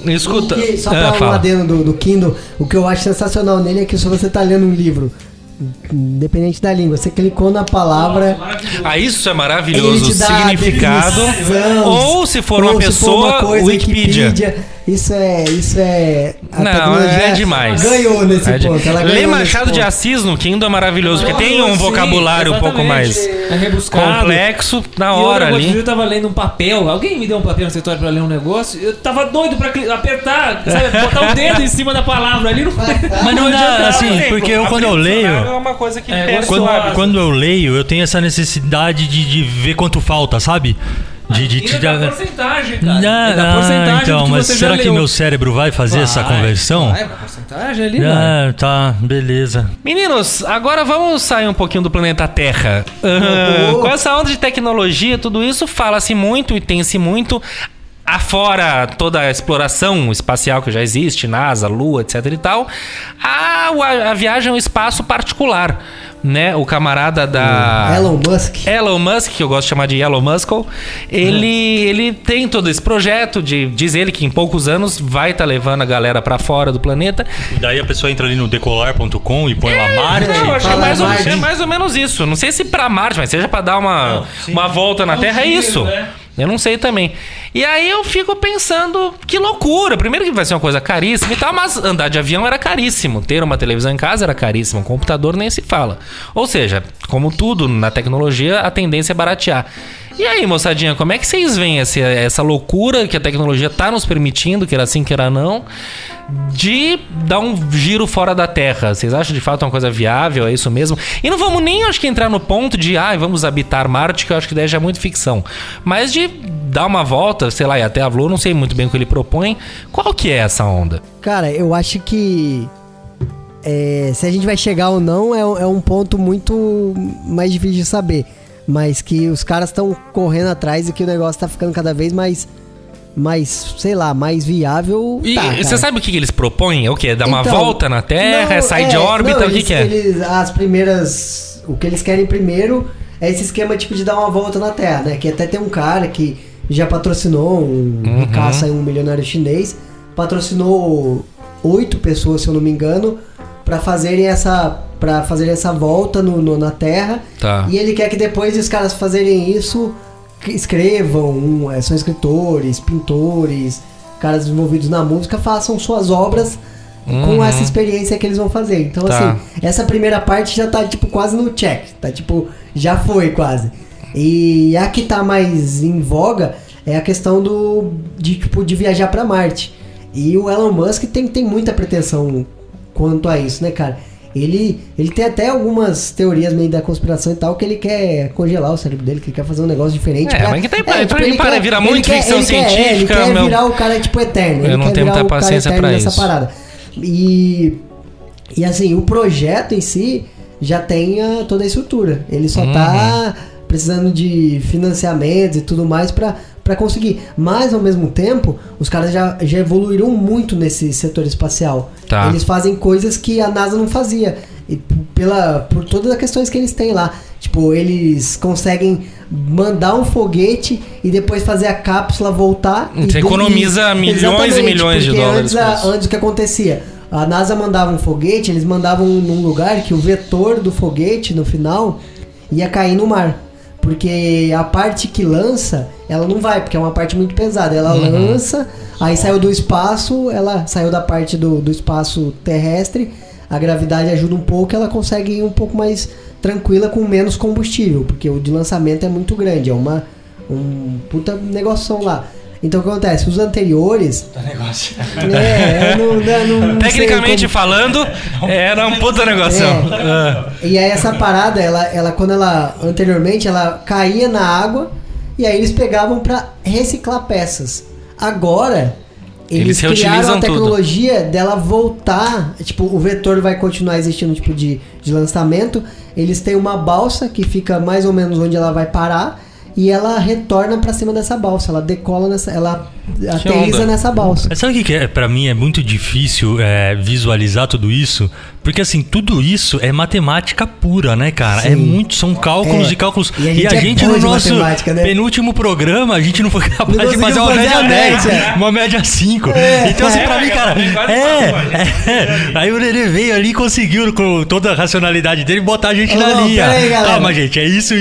Escuta. Só pra um adendo do Kindle, o que eu acho sensacional nele é que se você tá lendo um livro, independente da língua, você clicou na palavra... Isso é ele maravilhoso. te dá Significado. a definição, Ou se for uma ou se for pessoa, uma coisa, Wikipedia. Isso é... A Não, tecnologia é demais. ganhou nesse ponto. Ela Ler ganhou Machado nesse de ponto. Assis no Kindle é maravilhoso, porque tem um Sim, vocabulário um pouco mais é rebuscado. complexo na E hora outro ali. dia eu tava lendo um papel, alguém me deu um papel no escritório pra ler um negócio, eu tava doido pra apertar, sabe, botar o dedo em cima da palavra ali, não Mas não dá, assim, porque quando eu leio... É uma coisa que Quando eu leio, eu tenho essa necessidade de ver quanto falta, sabe? Ainda dá porcentagem, cara. Dá porcentagem então, do que mas você será já que leu. meu cérebro vai fazer essa conversão? Vai, porcentagem ali, vai. Tá, beleza. Meninos, agora vamos sair um pouquinho do planeta Terra. Com essa onda de tecnologia, tudo isso fala-se muito e tem-se muito. Afora toda a exploração espacial que já existe, NASA, Lua, etc e tal, a viagem ao espaço particular, né? O camarada da... Elon Musk, que eu gosto de chamar de Elon Musk, ele tem todo esse projeto diz ele que em poucos anos vai estar levando a galera pra fora do planeta. E daí a pessoa entra ali no decolar.com e põe lá Marte. Eu acho que é mais ou menos isso. Não sei se pra Marte, mas seja pra dar uma volta na Terra, é isso. Eu não sei também. E aí eu fico pensando, que loucura. Primeiro que vai ser uma coisa caríssima e tal, mas andar de avião era caríssimo. Ter uma televisão em casa era caríssimo. Um computador nem se fala. Ou seja, como tudo na tecnologia, a tendência é baratear. E aí, moçadinha, como é que vocês veem essa loucura que a tecnologia tá nos permitindo, queira sim, queira não, de dar um giro fora da Terra? Vocês acham de fato uma coisa viável? É isso mesmo? E não vamos nem, acho que, entrar no ponto de vamos habitar Marte, que eu acho que daí já é muito ficção. Mas de dar uma volta, sei lá, e até a Lua, não sei muito bem o que ele propõe. Qual que é essa onda? Cara, eu acho que se a gente vai chegar ou não é um ponto muito mais difícil de saber. Mas que os caras estão correndo atrás e que o negócio tá ficando cada vez mais sei lá, mais viável. E você sabe o que eles propõem? É o quê? Dar uma volta na Terra? Sair de órbita? O que é? O que eles querem primeiro é esse esquema tipo de dar uma volta na Terra, né? Que até tem um cara que já patrocinou um caça aí, um milionário chinês, patrocinou 8 pessoas, se eu não me engano, para fazerem essa volta na Terra. Tá. E ele quer que depois os caras fazerem isso, escrevam, são escritores, pintores, caras envolvidos na música, façam suas obras com essa experiência que eles vão fazer. Então, assim, essa primeira parte já tá, tipo, quase no check. Tá, tipo, já foi quase. E a que tá mais em voga é a questão de viajar pra Marte. E o Elon Musk tem muita pretensão quanto a isso, né, cara? Ele tem até algumas teorias meio da conspiração e tal, que ele quer congelar o cérebro dele, que ele quer fazer um negócio diferente. Mas que tem para virar muito ficção científica. Ele quer virar o cara, tipo, eterno. Eu não tenho muita paciência pra isso. Parada. E assim, o projeto em si já tem toda a estrutura. Ele só tá precisando de financiamentos e tudo mais pra conseguir. Mas, ao mesmo tempo, os caras já evoluíram muito nesse setor espacial. Tá. Eles fazem coisas que a NASA não fazia. E por todas as questões que eles têm lá. Tipo, eles conseguem mandar um foguete e depois fazer a cápsula voltar. Você economiza milhões e milhões de dólares. Antes o que acontecia? A NASA mandava um foguete, eles mandavam num lugar que o vetor do foguete, no final, ia cair no mar. Porque a parte que lança, ela não vai, porque é uma parte muito pesada. Ela lança, aí saiu do espaço, ela saiu da parte do espaço terrestre, a gravidade ajuda um pouco, ela consegue ir um pouco mais tranquila com menos combustível, porque o de lançamento é muito grande, é um puta negoção lá. Então o que acontece? Os anteriores... Puta negócio. Não tecnicamente falando, era um puta negócio. E aí essa parada, ela quando ela... Anteriormente, ela caía na água e aí eles pegavam pra reciclar peças. Agora, eles criaram a tecnologia dela voltar... Tipo, o vetor vai continuar existindo, tipo, de lançamento. Eles têm uma balsa que fica mais ou menos onde ela vai parar... E ela retorna pra cima dessa balsa. Ela decola ela aterriza nessa balsa. Mas sabe o que pra mim é muito difícil visualizar tudo isso? Porque assim, tudo isso é matemática pura, né, cara? Sim. São cálculos e cálculos. E a gente no nosso penúltimo programa, a gente não foi capaz de fazer uma média 10, uma média 5. Então assim, pra mim, cara... Aí o Nenê veio ali e conseguiu, com toda a racionalidade dele, botar a gente na linha. Calma, gente, é isso.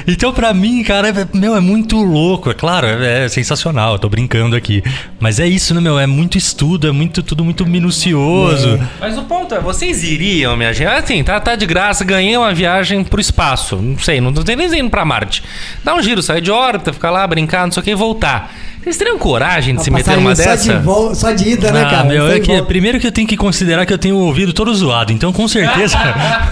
Então pra mim, cara, é muito louco. É claro, é sensacional, eu tô brincando aqui. Mas é isso, né, meu? É muito estudo, tudo muito minucioso. Mas o ponto é, vocês iriam, minha gente? Assim, tá de graça, ganhei uma viagem pro espaço. Não sei, não tem nem indo pra Marte. Dá um giro, sair de órbita, ficar lá, brincar, não sei o que, e voltar. Vocês teriam coragem de se meter numa dessa? Só de ida, né, cara? Primeiro que eu tenho que considerar que eu tenho o ouvido todo zoado. Então, com certeza,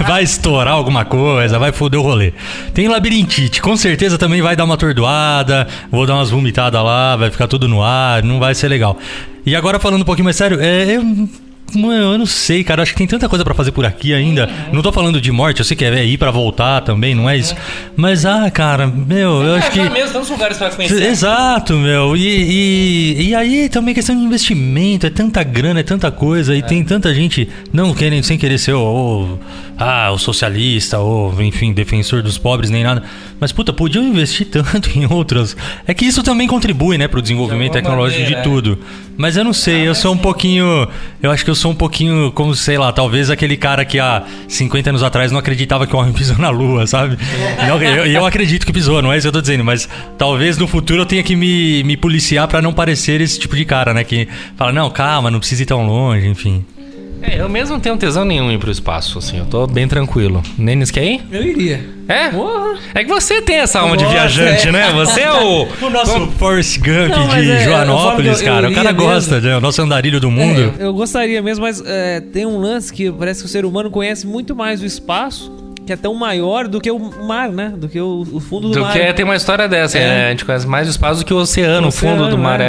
vai estourar alguma coisa, vai foder o rolê. Tem labirintite, com certeza também vai dar uma atordoada, vou dar umas vomitadas lá, vai ficar tudo no ar, não vai ser legal. E agora, falando um pouquinho mais sério, eu não sei, cara. Acho que tem tanta coisa pra fazer por aqui ainda. Não tô falando de morte, eu sei que é ir pra voltar também, não é isso. Mas, cara, eu acho que... mesmo, tantos lugares pra conhecer. Exato, meu. E aí também questão de investimento. É tanta grana, é tanta coisa. E tem tanta gente sem querer ser o socialista, ou, enfim, defensor dos pobres, nem nada. Mas, puta, podiam investir tanto em outras. É que isso também contribui, né, pro desenvolvimento tecnológico de tudo. Mas eu não sei, eu acho que eu sou um pouquinho como, sei lá, talvez aquele cara que há 50 anos atrás não acreditava que o homem pisou na lua, sabe? Eu acredito que pisou, não é isso que eu tô dizendo, mas talvez no futuro eu tenha que me policiar pra não parecer esse tipo de cara, né? Que fala, não, calma, não precisa ir tão longe, enfim. Eu mesmo não tenho tesão nenhum em ir pro espaço, assim, eu tô bem tranquilo. Nenis quer ir? Eu iria. É? Porra. É que você tem essa alma de viajante, né? Você é o nosso Forrest Gump de Joanópolis, cara. O cara gosta, né? O nosso andarilho do mundo. Eu gostaria mesmo, mas tem um lance que parece que o ser humano conhece muito mais o espaço, que é tão maior do que o mar, né? Do que o fundo do mar. Tem uma história dessa, A gente conhece mais o espaço do que o oceano, o fundo do mar,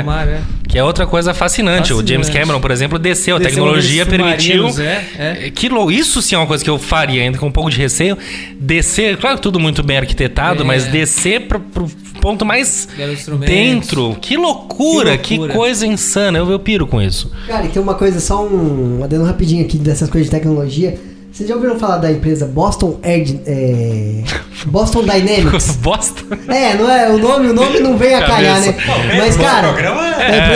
Que é outra coisa fascinante. O James Cameron, por exemplo, desceu. A tecnologia permitiu... Isso sim é uma coisa que eu faria, ainda com um pouco de receio. Descer, claro que tudo muito bem arquitetado, mas descer pro ponto mais dentro. Que loucura, que coisa insana. Eu piro com isso. Cara, e tem uma coisa, só um adendo rapidinho aqui dessas coisas de tecnologia. Vocês já ouviram falar da empresa Boston Boston Dynamics? Boston? Não é, o nome não vem a calhar, né? Mas, cara,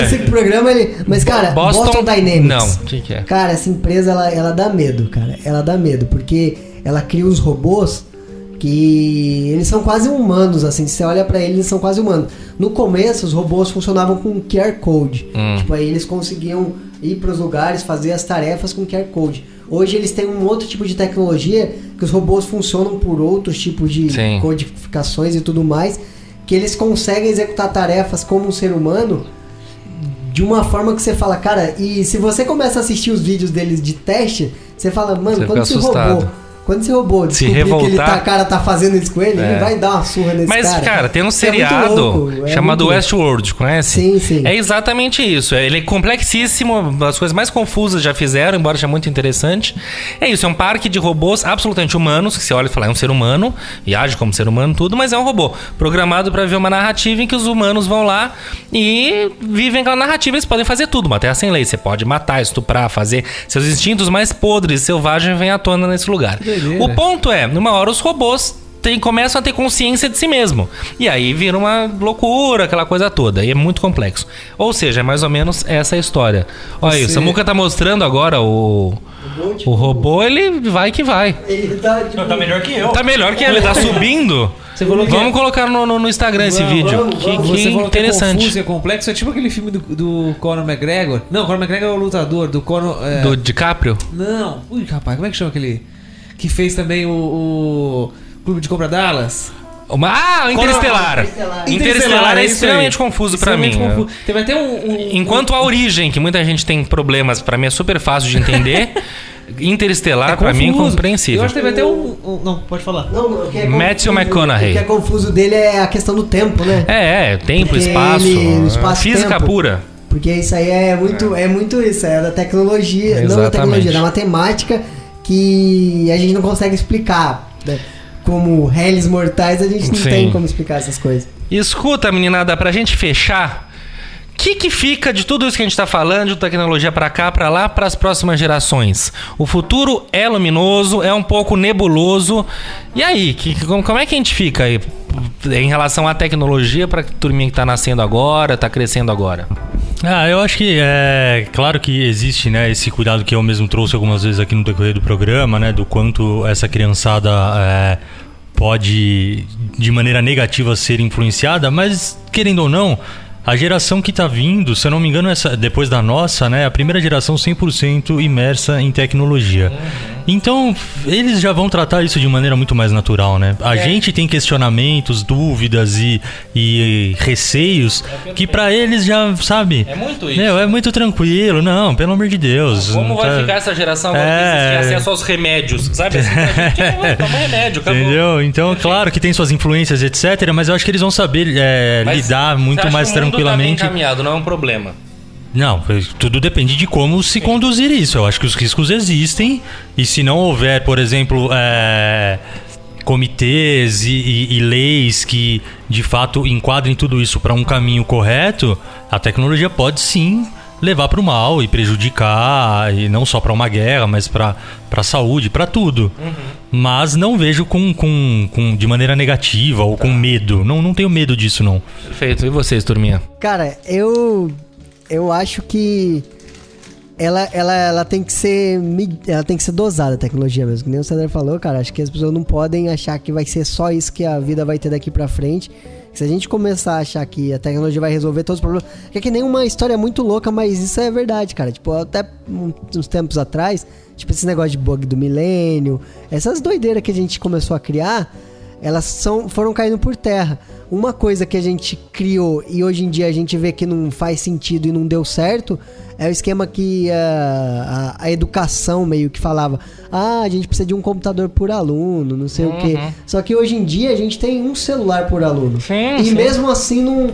esse programa mas, cara, Boston Dynamics. Não, o que é? Cara, essa empresa, ela dá medo, cara. Ela dá medo, porque ela cria uns robôs que eles são quase humanos, assim. Se você olha pra eles são quase humanos. No começo, os robôs funcionavam com QR Code. Tipo, aí eles conseguiam ir pros lugares, fazer as tarefas com QR Code. Hoje eles têm um outro tipo de tecnologia que os robôs funcionam por outros tipos de codificações e tudo mais, que eles conseguem executar tarefas como um ser humano de uma forma que você fala, cara, e se você começa a assistir os vídeos deles de teste, você fala, mano, você quando esse robô descobrir que ele tá fazendo isso com ele, ele vai dar uma surra nesse cara. Mas, cara, tem um seriado chamado Westworld, conhece? Sim. É exatamente isso. Ele é complexíssimo, as coisas mais confusas já fizeram, embora seja muito interessante. É isso, é um parque de robôs absolutamente humanos, que você olha e fala, é um ser humano, e age como ser humano, tudo, mas é um robô programado pra viver uma narrativa em que os humanos vão lá e vivem aquela narrativa. Eles podem fazer tudo, uma terra sem lei. Você pode matar, estuprar, fazer seus instintos mais podres, selvagens, vêm à tona nesse lugar. O ponto é, numa hora os robôs começam a ter consciência de si mesmo. E aí vira uma loucura, aquela coisa toda. E é muito complexo. Ou seja, é mais ou menos essa a história. Olha aí, o Samuca tá mostrando agora o robô, ele vai que vai. Ele tá melhor que eu. Tá melhor que ele, tá subindo. Vamos colocar no Instagram esse vídeo. Que interessante. É confuso, é complexo. É tipo aquele filme do Conor McGregor. Não, Conor McGregor é o lutador. Do Conor... Do DiCaprio? Não. Ui, rapaz, como é que chama aquele... Que fez também o Clube de Compra Dallas. Interestelar. Interestelar é extremamente confuso pra mim. Teve até Enquanto A Origem, que muita gente tem problemas, pra mim é super fácil de entender. Interestelar, pra mim, é incompreensível. Eu acho que teve até Não, pode falar. Não, o que é Matthew McConaughey. O que é confuso dele é a questão do tempo, né? Tempo, espaço, física tempo. pura. Porque isso aí é muito isso, é da tecnologia, Exatamente. não da tecnologia, da matemática, que a gente não consegue explicar, né? Como réis mortais, a gente não tem como explicar essas coisas. Escuta, meninada, pra gente fechar, o que fica de tudo isso que a gente tá falando, de tecnologia pra cá, pra lá, pras próximas gerações? O futuro é luminoso, é um pouco nebuloso. E aí, como é que a gente fica aí em relação à tecnologia pra turminha que tá nascendo agora, tá crescendo agora? Eu acho que é claro que existe, né, esse cuidado que eu mesmo trouxe algumas vezes aqui no decorrer do programa, né, do quanto essa criançada pode de maneira negativa ser influenciada, mas querendo ou não, a geração que tá vindo, se eu não me engano, depois da nossa, né, a primeira geração 100% imersa em tecnologia. Então, eles já vão tratar isso de maneira muito mais natural, né? A gente tem questionamentos, dúvidas e receios que pra eles já, sabe... É muito isso. É muito tranquilo. Não, pelo amor de Deus. Como vai ficar essa geração quando existir acesso aos remédios? Sabe? Assim, a gente toma remédio, acabou. Entendeu? Então, claro que tem suas influências, etc. Mas eu acho que eles vão saber lidar muito mais tranquilamente. Tá bem encaminhado, não é um problema. Não, tudo depende de como se conduzir isso. Eu acho que os riscos existem e se não houver, por exemplo, comitês e leis que de fato enquadrem tudo isso para um caminho correto, a tecnologia pode sim levar para o mal e prejudicar, e não só para uma guerra, mas para a saúde, para tudo. Mas não vejo de maneira negativa ou com medo. Não tenho medo disso, não. Perfeito. E vocês, turminha? Cara, eu acho que ela tem que ser dosada, a tecnologia mesmo. Que nem o César falou, cara. Acho que as pessoas não podem achar que vai ser só isso que a vida vai ter daqui pra frente. Se a gente começar a achar que a tecnologia vai resolver todos os problemas... É que nem uma história muito louca, mas isso é verdade, cara. Tipo, até uns tempos atrás, tipo, esse negócio de bug do milênio, essas doideiras que a gente começou a criar, elas foram caindo por terra. Uma coisa que a gente criou e hoje em dia a gente vê que não faz sentido e não deu certo é o esquema que a educação meio que falava: a gente precisa de um computador por aluno, não sei o quê. Só que hoje em dia a gente tem um celular por aluno. Sim. Mesmo assim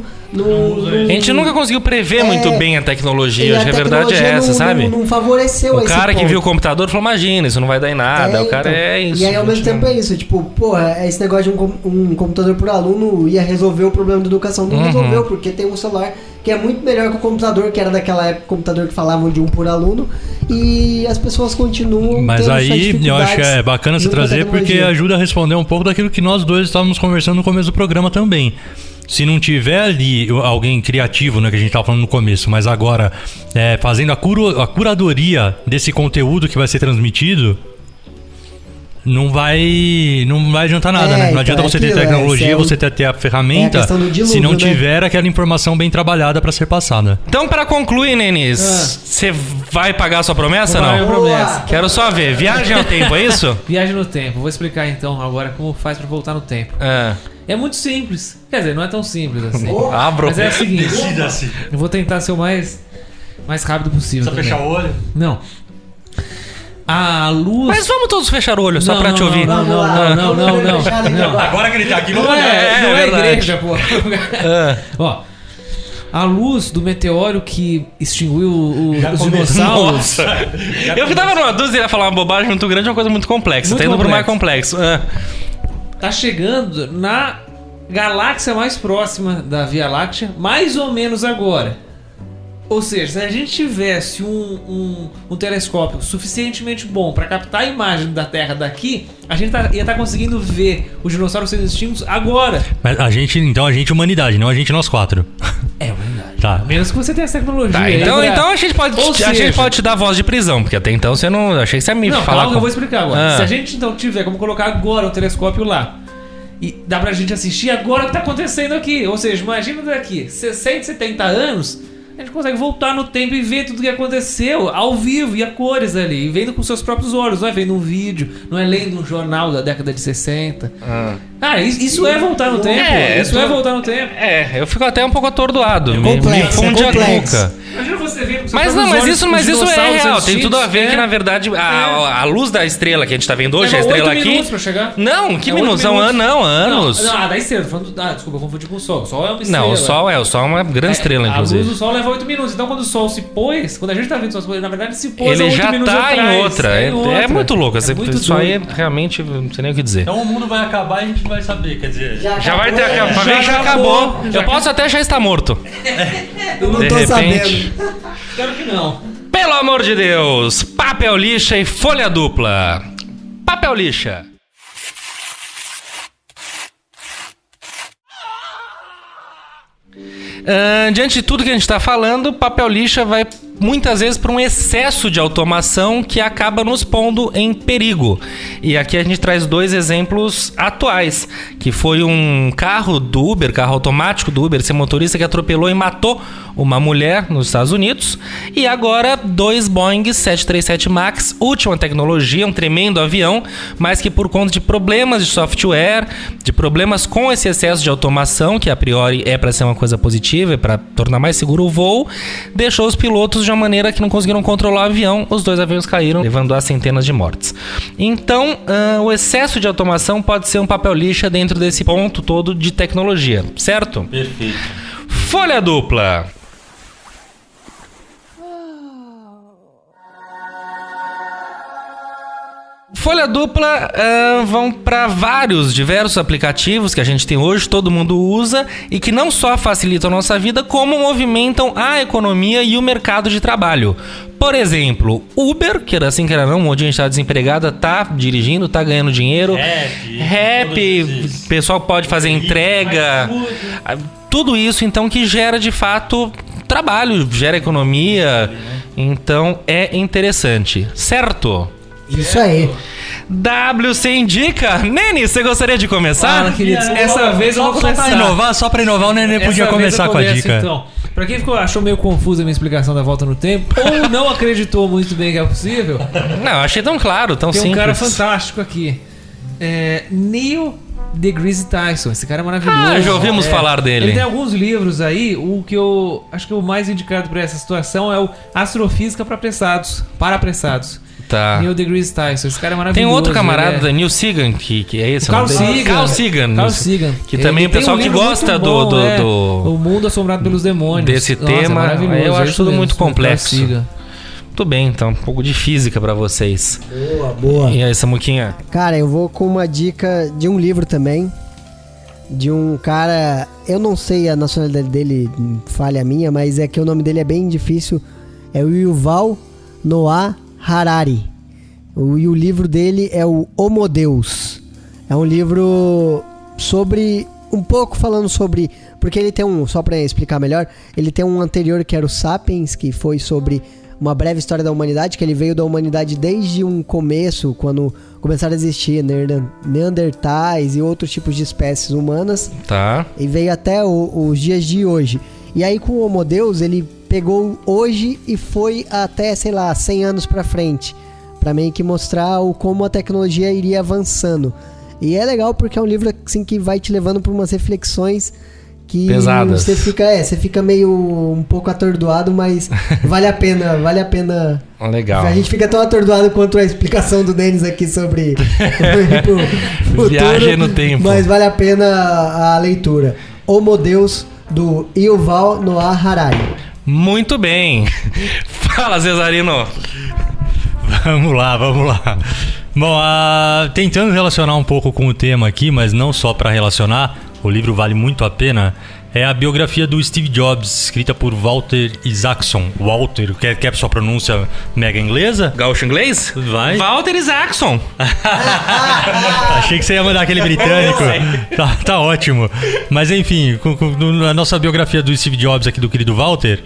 a gente nunca conseguiu prever muito bem a tecnologia. Acho que a verdade é essa, sabe? Não favoreceu esse O cara ponto. que viu o computador falou: imagina, isso não vai dar em nada. O cara é isso. E aí ao mesmo tempo é isso, tipo, porra, esse negócio de um computador por aluno ia resolveu o problema da educação. Não resolveu, porque tem um celular que é muito melhor que o computador, que era daquela época, computador que falavam de 1 por aluno, e as pessoas continuam Mas tendo aí eu acho que é bacana você trazer, porque ajuda a responder um pouco daquilo que nós dois estávamos conversando no começo do programa também. Se não tiver ali alguém criativo, né, que a gente estava falando no começo, mas agora fazendo a curadoria desse conteúdo que vai ser transmitido, não vai adiantar nada, né? Não adianta você ter tecnologia, você ter a ferramenta, dilúvio, se não tiver aquela informação bem trabalhada para ser passada. Então, para concluir, Nenis, você vai pagar a sua promessa, não? Vai, promessa. Quero só ver. Viagem ao tempo, é isso? Viagem no tempo. Vou explicar então agora como faz para voltar no tempo. É muito simples. Quer dizer, não é tão simples assim. Mas é o seguinte. Eu vou tentar ser o mais rápido possível. Precisa fechar o olho? Não. A luz... Mas vamos todos fechar o olho, só pra te ouvir. Não. Agora que ele tá aqui, não é igreja, pô. Ó, a luz do meteoro que extinguiu os dinossauros... Nossa. Eu tava numa dúvida, ia falar uma bobagem muito grande, uma coisa muito complexa. Tá indo pro mais complexo. Tá chegando na galáxia mais próxima da Via Láctea, mais ou menos agora. Ou seja, se a gente tivesse um telescópio suficientemente bom para captar a imagem da Terra daqui, a gente ia estar conseguindo ver os dinossauros sendo extintos agora. Mas a gente, humanidade, não a gente, nós quatro. É, humanidade. Tá. Menos que você tenha essa tecnologia. Tá, então a gente pode te dar voz de prisão, porque até então você não... Achei que você ia me falar... Calma, eu vou explicar agora. Se a gente então tiver como colocar agora o telescópio lá, e dá pra gente assistir agora o que tá acontecendo aqui. Ou seja, imagina daqui 60, 70 anos... A gente consegue voltar no tempo e ver tudo o que aconteceu ao vivo e a cores ali, e vendo com seus próprios olhos, não é vendo um vídeo, não é lendo um jornal da década de 60. Isso é voltar no tempo. Isso é voltar no tempo. Eu fico até um pouco atordoado. Complexo. Imagina você vendo com seus próprios olhos. Mas isso é real. Tem tudo a ver que, na verdade, a luz da estrela que a gente tá vendo hoje, a estrela aqui. Minutos pra chegar. Não, que minutos? São anos. Não, da estrela. Desculpa, eu confundi com o Sol. O Sol é uma estrela. Não, o Sol é uma grande estrela, inclusive. A luz do Sol leva 8 minutos. Então, quando o Sol se pôs, quando a gente tá vendo o Sol se pôs, na verdade, se pôs ele 8 já minutos tá atrás. em outra. É muito louco. Isso aí realmente não sei nem o que dizer. Então o mundo vai acabar e a gente não vai saber, quer dizer... Já vai ter acabado. Já acabou. Eu posso até já estar morto. Eu não tô sabendo. Espero que não. Pelo amor de Deus, papel lixa e folha dupla. Papel lixa. Diante de tudo que a gente está falando, papel lixa vai muitas vezes para um excesso de automação que acaba nos pondo em perigo. E aqui a gente traz 2 exemplos atuais, que foi um carro do Uber, carro automático do Uber, sem motorista, que atropelou e matou uma mulher nos Estados Unidos. E agora 2 Boeing 737 MAX, última tecnologia, um tremendo avião, mas que por conta de problemas de software, de problemas com esse excesso de automação, que a priori é para ser uma coisa positiva, é para tornar mais seguro o voo, deixou os pilotos de uma maneira que não conseguiram controlar o avião. Os 2 aviões caíram, levando a centenas de mortes. Então, o excesso de automação pode ser um papel lixa dentro desse ponto todo de tecnologia, certo? Perfeito. Folha dupla. Folha dupla vão para diversos aplicativos que a gente tem hoje, todo mundo usa, e que não só facilitam a nossa vida, como movimentam a economia e o mercado de trabalho. Por exemplo, Uber, que era assim que era não, um monte de gente está desempregada, tá dirigindo, tá ganhando dinheiro. Rap, pessoal pode fazer entrega. Tudo isso, então, que gera de fato trabalho, gera economia. Então é interessante, certo? Isso aí. WC indica. Nene, você gostaria de começar? Fala, queridos. Essa vez eu vou começar. Só pra inovar, o Nenê podia começar com a dica. Então, pra quem achou meio confusa a minha explicação da volta no tempo, ou não acreditou muito bem que é possível... Não, achei tão claro, tão simples. Tem um cara fantástico aqui. Neil deGrasse Tyson. Esse cara é maravilhoso. Já ouvimos falar dele. Ele tem alguns livros aí. O que eu acho que o mais indicado pra essa situação é o Astrofísica para Apressados. Tá. Neil deGrasse Tyson, esse cara é maravilhoso. Tem outro camarada, Daniel Sagan, que é esse? Carl Sagan. Que também o pessoal que gosta do O Mundo Assombrado pelos Demônios. Desse tema, eu acho tudo muito complexo. Muito bem, então, um pouco de física pra vocês. Boa. E aí, Samuquinha? Cara, eu vou com uma dica de um livro também. de um cara, eu não sei a nacionalidade dele, falha minha, mas é que o nome dele é bem difícil, é o Yuval Noah Harari. E o livro dele é o Homo Deus. É um livro sobre, um pouco falando sobre, porque ele tem só pra explicar melhor, ele tem um anterior que era o Sapiens, que foi sobre uma breve história da humanidade, que ele veio da humanidade desde um começo, quando começaram a existir neandertais e outros tipos de espécies humanas. Tá. E veio até os dias de hoje. E aí com o Homo Deus, ele pegou hoje e foi até, sei lá, 100 anos pra frente, pra meio que mostrar como a tecnologia iria avançando. E é legal porque é um livro assim, que vai te levando por umas reflexões que pesadas. Você fica meio um pouco atordoado, mas vale a pena. Legal. A gente fica tão atordoado quanto a explicação do Denis aqui sobre futuro, Viagem no tempo. mas vale a pena a leitura. Homo Deus, do Yuval Noah Harari. Muito bem. Fala, Cesarino. Vamos lá. Bom, tentando relacionar um pouco com o tema aqui, mas não só para relacionar, o livro vale muito a pena, é a biografia do Steve Jobs, escrita por Walter Isaacson. Walter, quer sua pronúncia mega inglesa? Gaúcho inglês? Vai. Walter Isaacson. Achei que você ia mandar aquele britânico. Tá ótimo. Mas enfim, a nossa biografia do Steve Jobs aqui do querido Walter,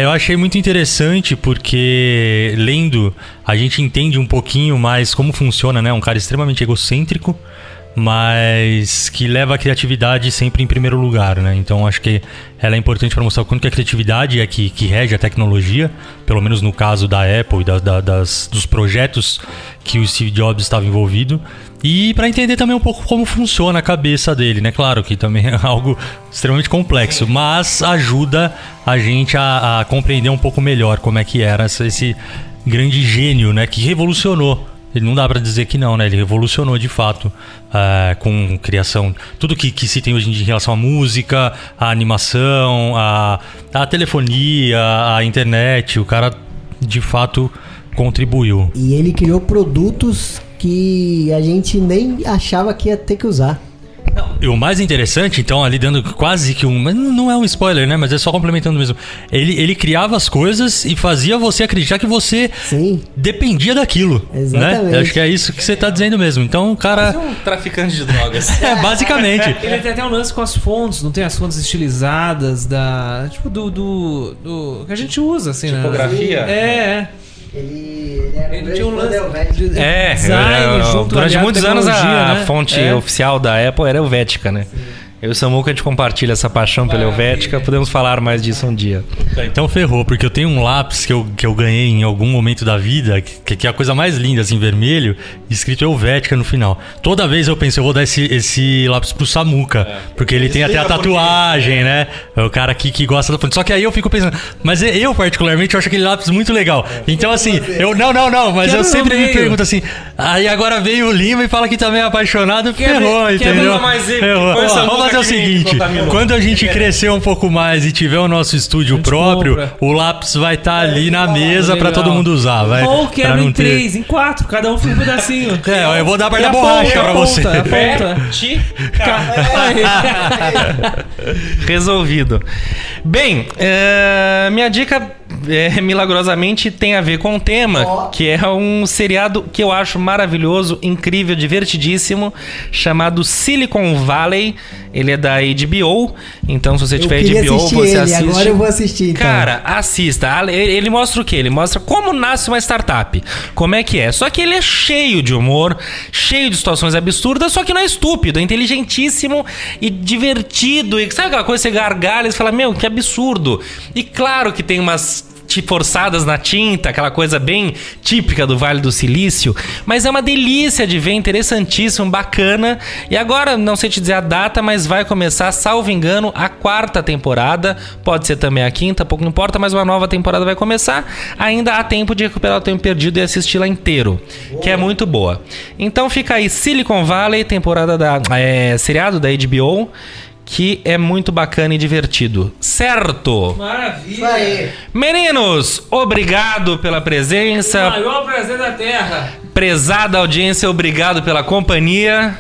eu achei muito interessante porque lendo a gente entende um pouquinho mais como funciona, né? Um cara extremamente egocêntrico, mas que leva a criatividade sempre em primeiro lugar, né? Então acho que ela é importante para mostrar o quanto que a criatividade é que rege a tecnologia, pelo menos no caso da Apple e dos projetos que o Steve Jobs estava envolvido, e para entender também um pouco como funciona a cabeça dele, né? Claro que também é algo extremamente complexo, mas ajuda a gente a compreender um pouco melhor como é que era esse grande gênio, né? Que revolucionou. Ele não dá pra dizer que não, né? Ele revolucionou de fato com criação. Tudo que se tem hoje em dia em relação à música, à animação, à telefonia, à internet. O cara de fato contribuiu. E ele criou produtos que a gente nem achava que ia ter que usar. E o mais interessante, então, ali dando quase que mas não é um spoiler, né? Mas é só complementando mesmo. Ele criava as coisas e fazia você acreditar que você dependia daquilo. Exatamente. Né? Acho que é isso que você tá dizendo mesmo. Então, o cara... Você é um traficante de drogas. Basicamente. Ele tem até um lance com as fontes, não tem as fontes estilizadas da... Tipo, do que a gente usa, assim, Tipografia? Né? Ele tinha um lance de design junto durante aliado à muitos anos tecnologia, a né? fonte oficial da Apple era Helvética, né? Eu e o Samuca, a gente compartilha essa paixão pela Helvética. Podemos falar mais disso um dia. Então ferrou, porque eu tenho um lápis que eu ganhei em algum momento da vida, que é a coisa mais linda, assim, vermelho, escrito Helvética no final. Toda vez eu penso, eu vou dar esse lápis pro Samuca, porque ele tem até a tatuagem, né? É o cara que gosta da fonte. Só que aí eu fico pensando, mas eu particularmente eu acho aquele lápis muito legal. Então assim, mas eu sempre me pergunto assim, aí agora veio o Lima e fala que também é apaixonado, ferrou, entendeu? Ferrou. Vamos fazer o seguinte, quando a gente crescer um pouco mais e tiver o nosso estúdio próprio, o lápis vai estar ali na mesa pra todo mundo usar. Ou quebra em 3, em 4, cada um fica um pedacinho. Eu vou dar parte da borracha pra você. Resolvido. Bem, minha dica milagrosamente tem a ver com o tema, que é um seriado que eu acho maravilhoso, incrível, divertidíssimo, chamado Silicon Valley. Ele é da HBO, então se você tiver HBO, você assiste. Agora eu vou assistir, então. Cara, assista. Ele mostra o quê? Ele mostra como nasce uma startup. Como é que é. Só que ele é cheio de humor, cheio de situações absurdas, só que não é estúpido, é inteligentíssimo e divertido. E sabe aquela coisa, você gargalha e você fala, meu, que absurdo. E claro que tem umas forçadas na tinta, aquela coisa bem típica do Vale do Silício, mas é uma delícia de ver, interessantíssimo, bacana. E agora, não sei te dizer a data, mas vai começar, salvo engano, a 4ª temporada, pode ser também a 5ª, pouco não importa, mas uma nova temporada vai começar. Ainda há tempo de recuperar o tempo perdido e assistir-la inteiro, que é muito boa. Então fica aí, Silicon Valley, temporada seriado da HBO, que é muito bacana e divertido. Certo? Maravilha! Isso aí. Meninos, obrigado pela presença. O maior prazer da Terra. Prezada audiência, obrigado pela companhia.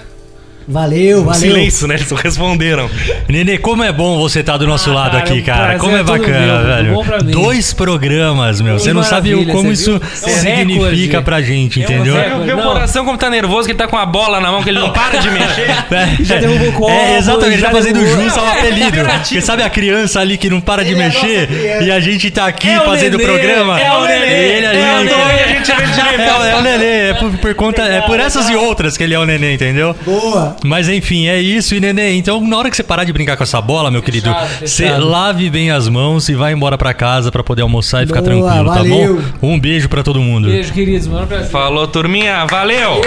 Valeu. Silêncio, né? Eles não responderam. Nenê, como é bom você estar do nosso lado aqui, cara. Como é bacana, velho. 2 programas, meu. Você não sabe como isso significa pra gente, entendeu? Meu coração como tá nervoso, que ele tá com a bola na mão, que ele não para de mexer. Já derrubou o copo. Exatamente, ele tá fazendo jus ao apelido. Porque sabe a criança ali que não para de mexer? E a gente tá aqui fazendo o programa. É o Nenê. Ele ali. É o Nenê. É por essas e outras que ele é o Nenê, entendeu? Boa. Mas enfim, é isso. E Nenê, então na hora que você parar de brincar com essa bola, meu querido, você lave bem as mãos e vai embora pra casa pra poder almoçar e ficar tranquilo, valeu. tá bom? Um beijo pra todo mundo. Beijo, queridos, mano. Falou, turminha. Valeu.